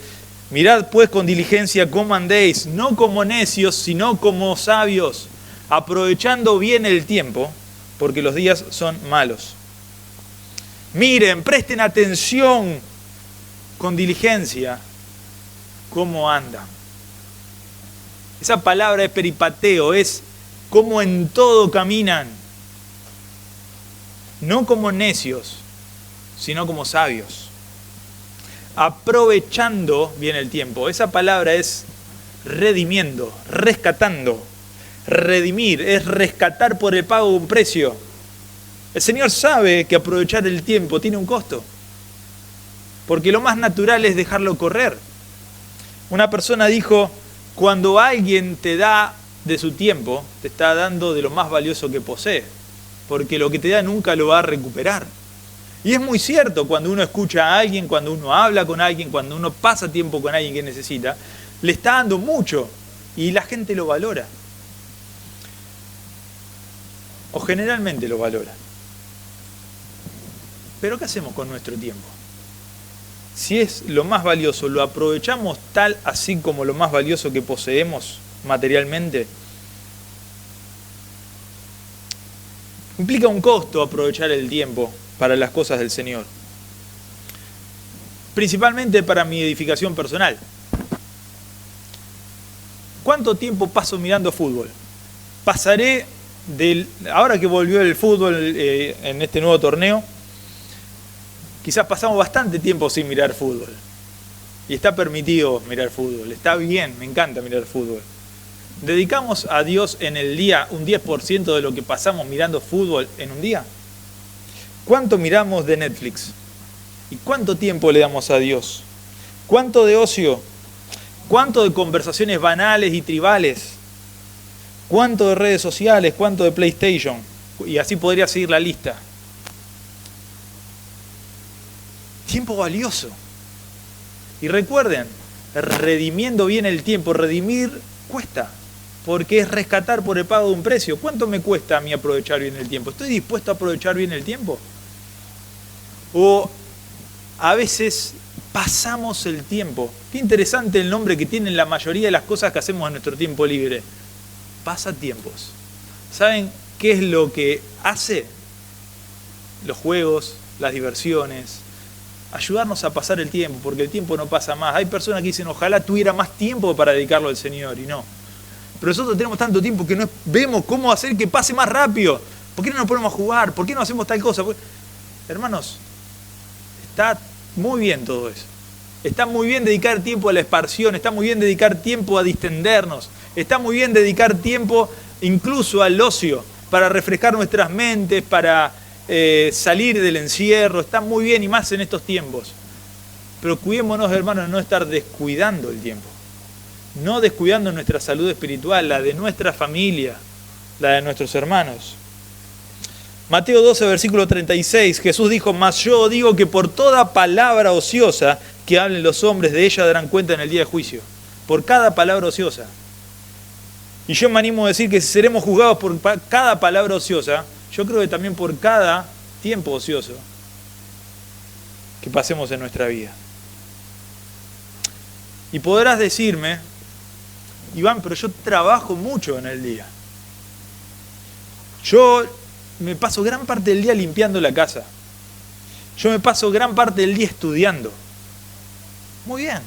mirad pues con diligencia cómo andéis, no como necios, sino como sabios, aprovechando bien el tiempo, porque los días son malos. Miren, presten atención con diligencia cómo andan. Esa palabra es peripateo, es cómo en todo caminan. No como necios, sino como sabios. Aprovechando bien el tiempo. Esa palabra es redimiendo, rescatando. Redimir es rescatar por el pago de un precio. El Señor sabe que aprovechar el tiempo tiene un costo. Porque lo más natural es dejarlo correr. Una persona dijo: cuando alguien te da de su tiempo, te está dando de lo más valioso que posee. Porque lo que te da nunca lo va a recuperar. Y es muy cierto, cuando uno escucha a alguien, cuando uno habla con alguien, cuando uno pasa tiempo con alguien que necesita, le está dando mucho y la gente lo valora. O generalmente lo valora. Pero ¿qué hacemos con nuestro tiempo? Si es lo más valioso, ¿lo aprovechamos tal así como lo más valioso que poseemos materialmente? Implica un costo aprovechar el tiempo para las cosas del Señor. Principalmente para mi edificación personal. ¿Cuánto tiempo paso mirando fútbol? Pasaré ahora que volvió el fútbol en este nuevo torneo, quizás pasamos bastante tiempo sin mirar fútbol. Y está permitido mirar fútbol, está bien, me encanta mirar fútbol. ¿Dedicamos a Dios en el día un 10% de lo que pasamos mirando fútbol en un día? ¿Cuánto miramos de Netflix? ¿Y cuánto tiempo le damos a Dios? ¿Cuánto de ocio? ¿Cuánto de conversaciones banales y tribales? ¿Cuánto de redes sociales? ¿Cuánto de PlayStation? Y así podría seguir la lista. Tiempo valioso. Y recuerden, redimiendo bien el tiempo, redimir cuesta, porque es rescatar por el pago de un precio. ¿Cuánto me cuesta a mí aprovechar bien el tiempo? ¿Estoy dispuesto a aprovechar bien el tiempo? O a veces pasamos el tiempo. Qué interesante el nombre que tienen la mayoría de las cosas que hacemos en nuestro tiempo libre. Pasatiempos. ¿Saben qué es lo que hace? Los juegos, las diversiones, ayudarnos a pasar el tiempo, porque el tiempo no pasa más. Hay personas que dicen: ojalá tuviera más tiempo para dedicarlo al Señor, y no. Pero nosotros tenemos tanto tiempo que no vemos cómo hacer que pase más rápido. ¿Por qué no nos ponemos a jugar? ¿Por qué no hacemos tal cosa? Hermanos, está muy bien todo eso. Está muy bien dedicar tiempo a la esparción, está muy bien dedicar tiempo a distendernos, está muy bien dedicar tiempo incluso al ocio, para refrescar nuestras mentes, para salir del encierro. Está muy bien, y más en estos tiempos. Pero cuidémonos, hermanos, de no estar descuidando el tiempo. No descuidando nuestra salud espiritual, la de nuestra familia, la de nuestros hermanos. Mateo 12, versículo 36, Jesús dijo: mas yo digo que por toda palabra ociosa que hablen los hombres, de ella darán cuenta en el día de juicio. Por cada palabra ociosa. Y yo me animo a decir que si seremos juzgados por cada palabra ociosa, yo creo que también por cada tiempo ocioso que pasemos en nuestra vida. Y podrás decirme: Iván, pero yo trabajo mucho en el día. Yo me paso gran parte del día limpiando la casa. Yo me paso gran parte del día estudiando. Muy bien.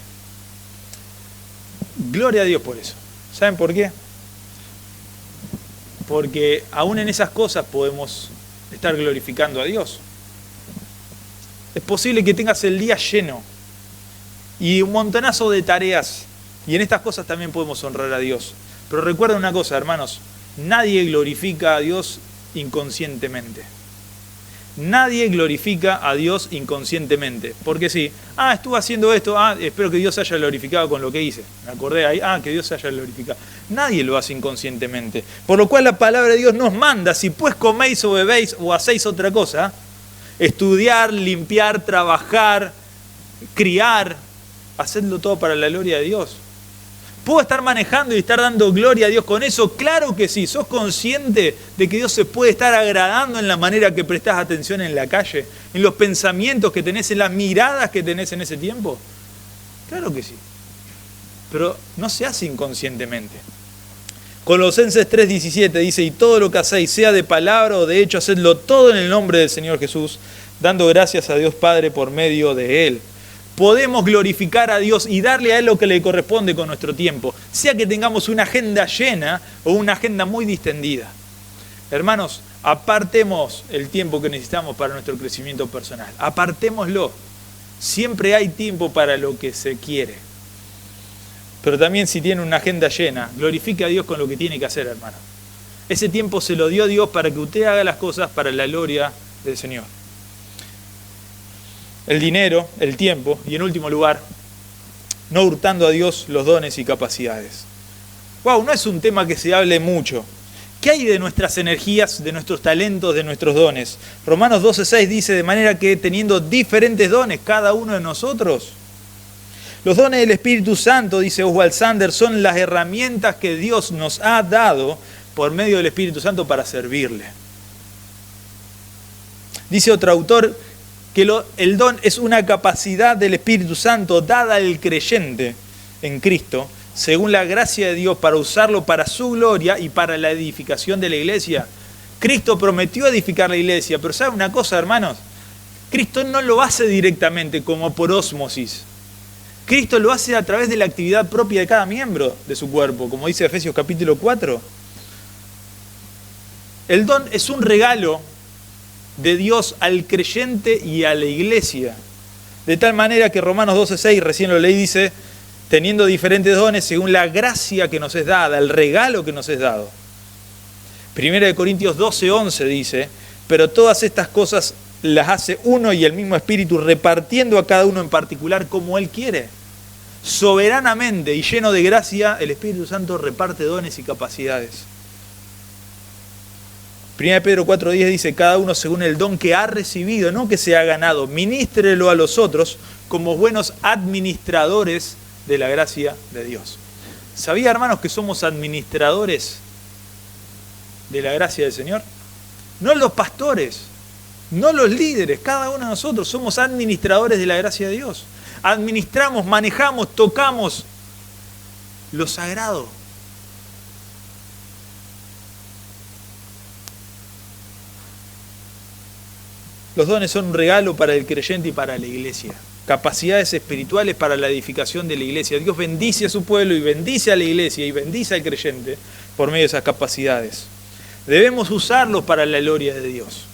Gloria a Dios por eso. ¿Saben por qué? Porque aún en esas cosas podemos estar glorificando a Dios. Es posible que tengas el día lleno y un montonazo de tareas, y en estas cosas también podemos honrar a Dios. Pero recuerden una cosa, hermanos: nadie glorifica a Dios inconscientemente. Nadie glorifica a Dios inconscientemente. Porque sí, estuve haciendo esto, espero que Dios se haya glorificado con lo que hice. Me acordé ahí, que Dios se haya glorificado. Nadie lo hace inconscientemente. Por lo cual la palabra de Dios nos manda: si pues coméis o bebéis o hacéis otra cosa, estudiar, limpiar, trabajar, criar, hacedlo todo para la gloria de Dios. ¿Puedo estar manejando y estar dando gloria a Dios con eso? Claro que sí. ¿Sos consciente de que Dios se puede estar agradando en la manera que prestás atención en la calle? ¿En los pensamientos que tenés, en las miradas que tenés en ese tiempo? Claro que sí. Pero no se hace inconscientemente. Colosenses 3:17 dice, y todo lo que hacéis, sea de palabra o de hecho, hacedlo todo en el nombre del Señor Jesús, dando gracias a Dios Padre por medio de Él. Podemos glorificar a Dios y darle a Él lo que le corresponde con nuestro tiempo, sea que tengamos una agenda llena o una agenda muy distendida. Hermanos, apartemos el tiempo que necesitamos para nuestro crecimiento personal. Apartémoslo. Siempre hay tiempo para lo que se quiere. Pero también si tiene una agenda llena, glorifique a Dios con lo que tiene que hacer, hermano. Ese tiempo se lo dio Dios para que usted haga las cosas para la gloria del Señor. El dinero, el tiempo y en último lugar, no hurtando a Dios los dones y capacidades. Wow, no es un tema que se hable mucho. ¿Qué hay de nuestras energías, de nuestros talentos, de nuestros dones? Romanos 12:6 dice, de manera que teniendo diferentes dones cada uno de nosotros, los dones del Espíritu Santo, dice Oswald Sanders, son las herramientas que Dios nos ha dado por medio del Espíritu Santo para servirle. Dice otro autor que el don es una capacidad del Espíritu Santo dada al creyente en Cristo, según la gracia de Dios, para usarlo para su gloria y para la edificación de la iglesia. Cristo prometió edificar la iglesia, pero ¿sabe una cosa, hermanos? Cristo no lo hace directamente como por ósmosis. Cristo lo hace a través de la actividad propia de cada miembro de su cuerpo, como dice Efesios capítulo 4. El don es un regalo de Dios al creyente y a la iglesia. De tal manera que Romanos 12:6, recién lo leí, dice, teniendo diferentes dones según la gracia que nos es dada, el regalo que nos es dado. 1 Corintios 12:11 dice, pero todas estas cosas las hace uno y el mismo Espíritu, repartiendo a cada uno en particular como Él quiere. Soberanamente y lleno de gracia, el Espíritu Santo reparte dones y capacidades. 1 Pedro 4:10 dice, cada uno según el don que ha recibido, no que se ha ganado, ministrelo a los otros como buenos administradores de la gracia de Dios. ¿Sabía, hermanos, que somos administradores de la gracia del Señor? No los pastores, no los líderes, cada uno de nosotros somos administradores de la gracia de Dios. Administramos, manejamos, tocamos lo sagrado. Los dones son un regalo para el creyente y para la iglesia. Capacidades espirituales para la edificación de la iglesia. Dios bendice a su pueblo y bendice a la iglesia y bendice al creyente por medio de esas capacidades. Debemos usarlos para la gloria de Dios.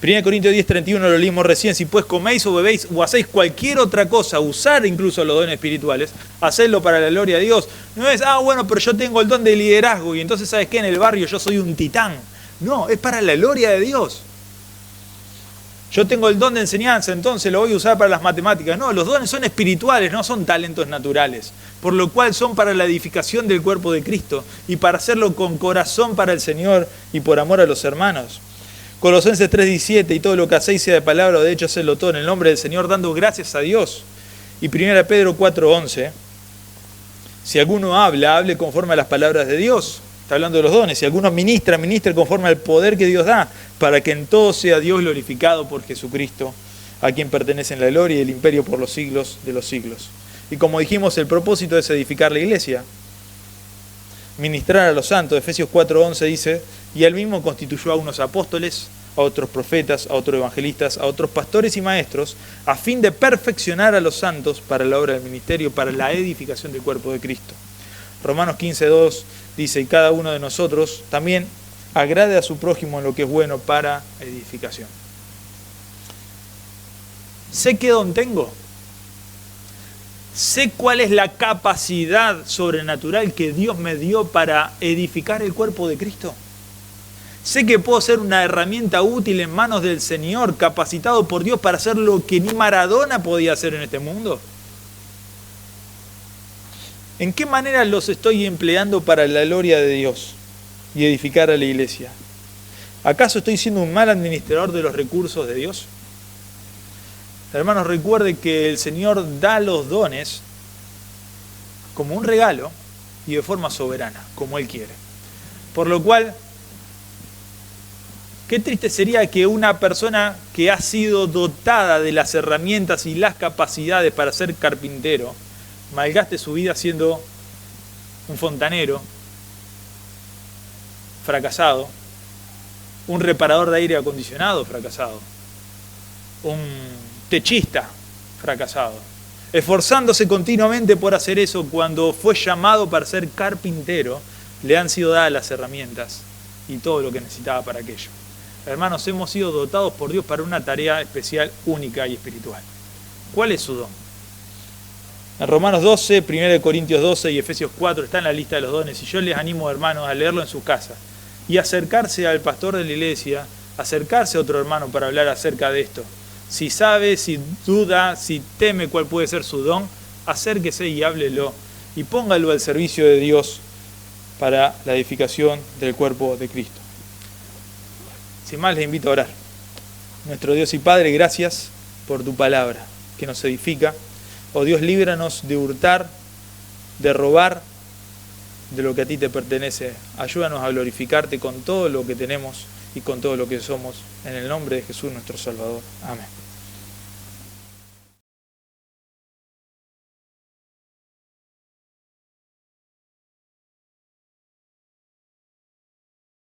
1 Corintios 10:31 lo leímos recién, si pues coméis o bebéis o hacéis cualquier otra cosa, usar incluso los dones espirituales, hacedlo para la gloria de Dios. No es, bueno, pero yo tengo el don de liderazgo y entonces, ¿sabes qué? En el barrio yo soy un titán. No, es para la gloria de Dios. Yo tengo el don de enseñanza, entonces lo voy a usar para las matemáticas. No, los dones son espirituales, no son talentos naturales, por lo cual son para la edificación del cuerpo de Cristo y para hacerlo con corazón para el Señor y por amor a los hermanos. Colosenses 3:17, y todo lo que hacéis sea de palabra o de hecho, hacedlo todo en el nombre del Señor, dando gracias a Dios. Y 1 Pedro 4:11, si alguno habla, hable conforme a las palabras de Dios. Está hablando de los dones. Si alguno ministra, ministre conforme al poder que Dios da, para que en todo sea Dios glorificado por Jesucristo, a quien pertenecen la gloria y el imperio por los siglos de los siglos. Y como dijimos, el propósito es edificar la iglesia, ministrar a los santos. Efesios 4:11 dice, y él mismo constituyó a unos apóstoles, a otros profetas, a otros evangelistas, a otros pastores y maestros, a fin de perfeccionar a los santos para la obra del ministerio, para la edificación del cuerpo de Cristo. Romanos 15:2 dice, y cada uno de nosotros también agrade a su prójimo en lo que es bueno para edificación. Sé qué don tengo. Sé cuál es la capacidad sobrenatural que Dios me dio para edificar el cuerpo de Cristo. Sé que puedo ser una herramienta útil en manos del Señor, capacitado por Dios para hacer lo que ni Maradona podía hacer en este mundo. ¿En qué manera los estoy empleando para la gloria de Dios y edificar a la iglesia? ¿Acaso estoy siendo un mal administrador de los recursos de Dios? Hermanos, recuerde que el Señor da los dones como un regalo y de forma soberana, como Él quiere. Por lo cual, qué triste sería que una persona que ha sido dotada de las herramientas y las capacidades para ser carpintero, malgaste su vida siendo un fontanero fracasado, un reparador de aire acondicionado fracasado, un techista fracasado, esforzándose continuamente por hacer eso cuando fue llamado para ser carpintero, le han sido dadas las herramientas y todo lo que necesitaba para aquello. Hermanos, hemos sido dotados por Dios para una tarea especial, única y espiritual. ¿Cuál es su don? En Romanos 12, 1 Corintios 12 y Efesios 4 está en la lista de los dones, y yo les animo, hermanos, a leerlo en sus casas y acercarse al pastor de la iglesia, acercarse a otro hermano para hablar acerca de esto. Si sabe, si duda, si teme cuál puede ser su don, acérquese y háblelo y póngalo al servicio de Dios para la edificación del cuerpo de Cristo. Sin más, les invito a orar. Nuestro Dios y Padre, gracias por tu palabra que nos edifica. Oh Dios, líbranos de hurtar, de robar de lo que a ti te pertenece. Ayúdanos a glorificarte con todo lo que tenemos y con todo lo que somos. En el nombre de Jesús nuestro Salvador. Amén.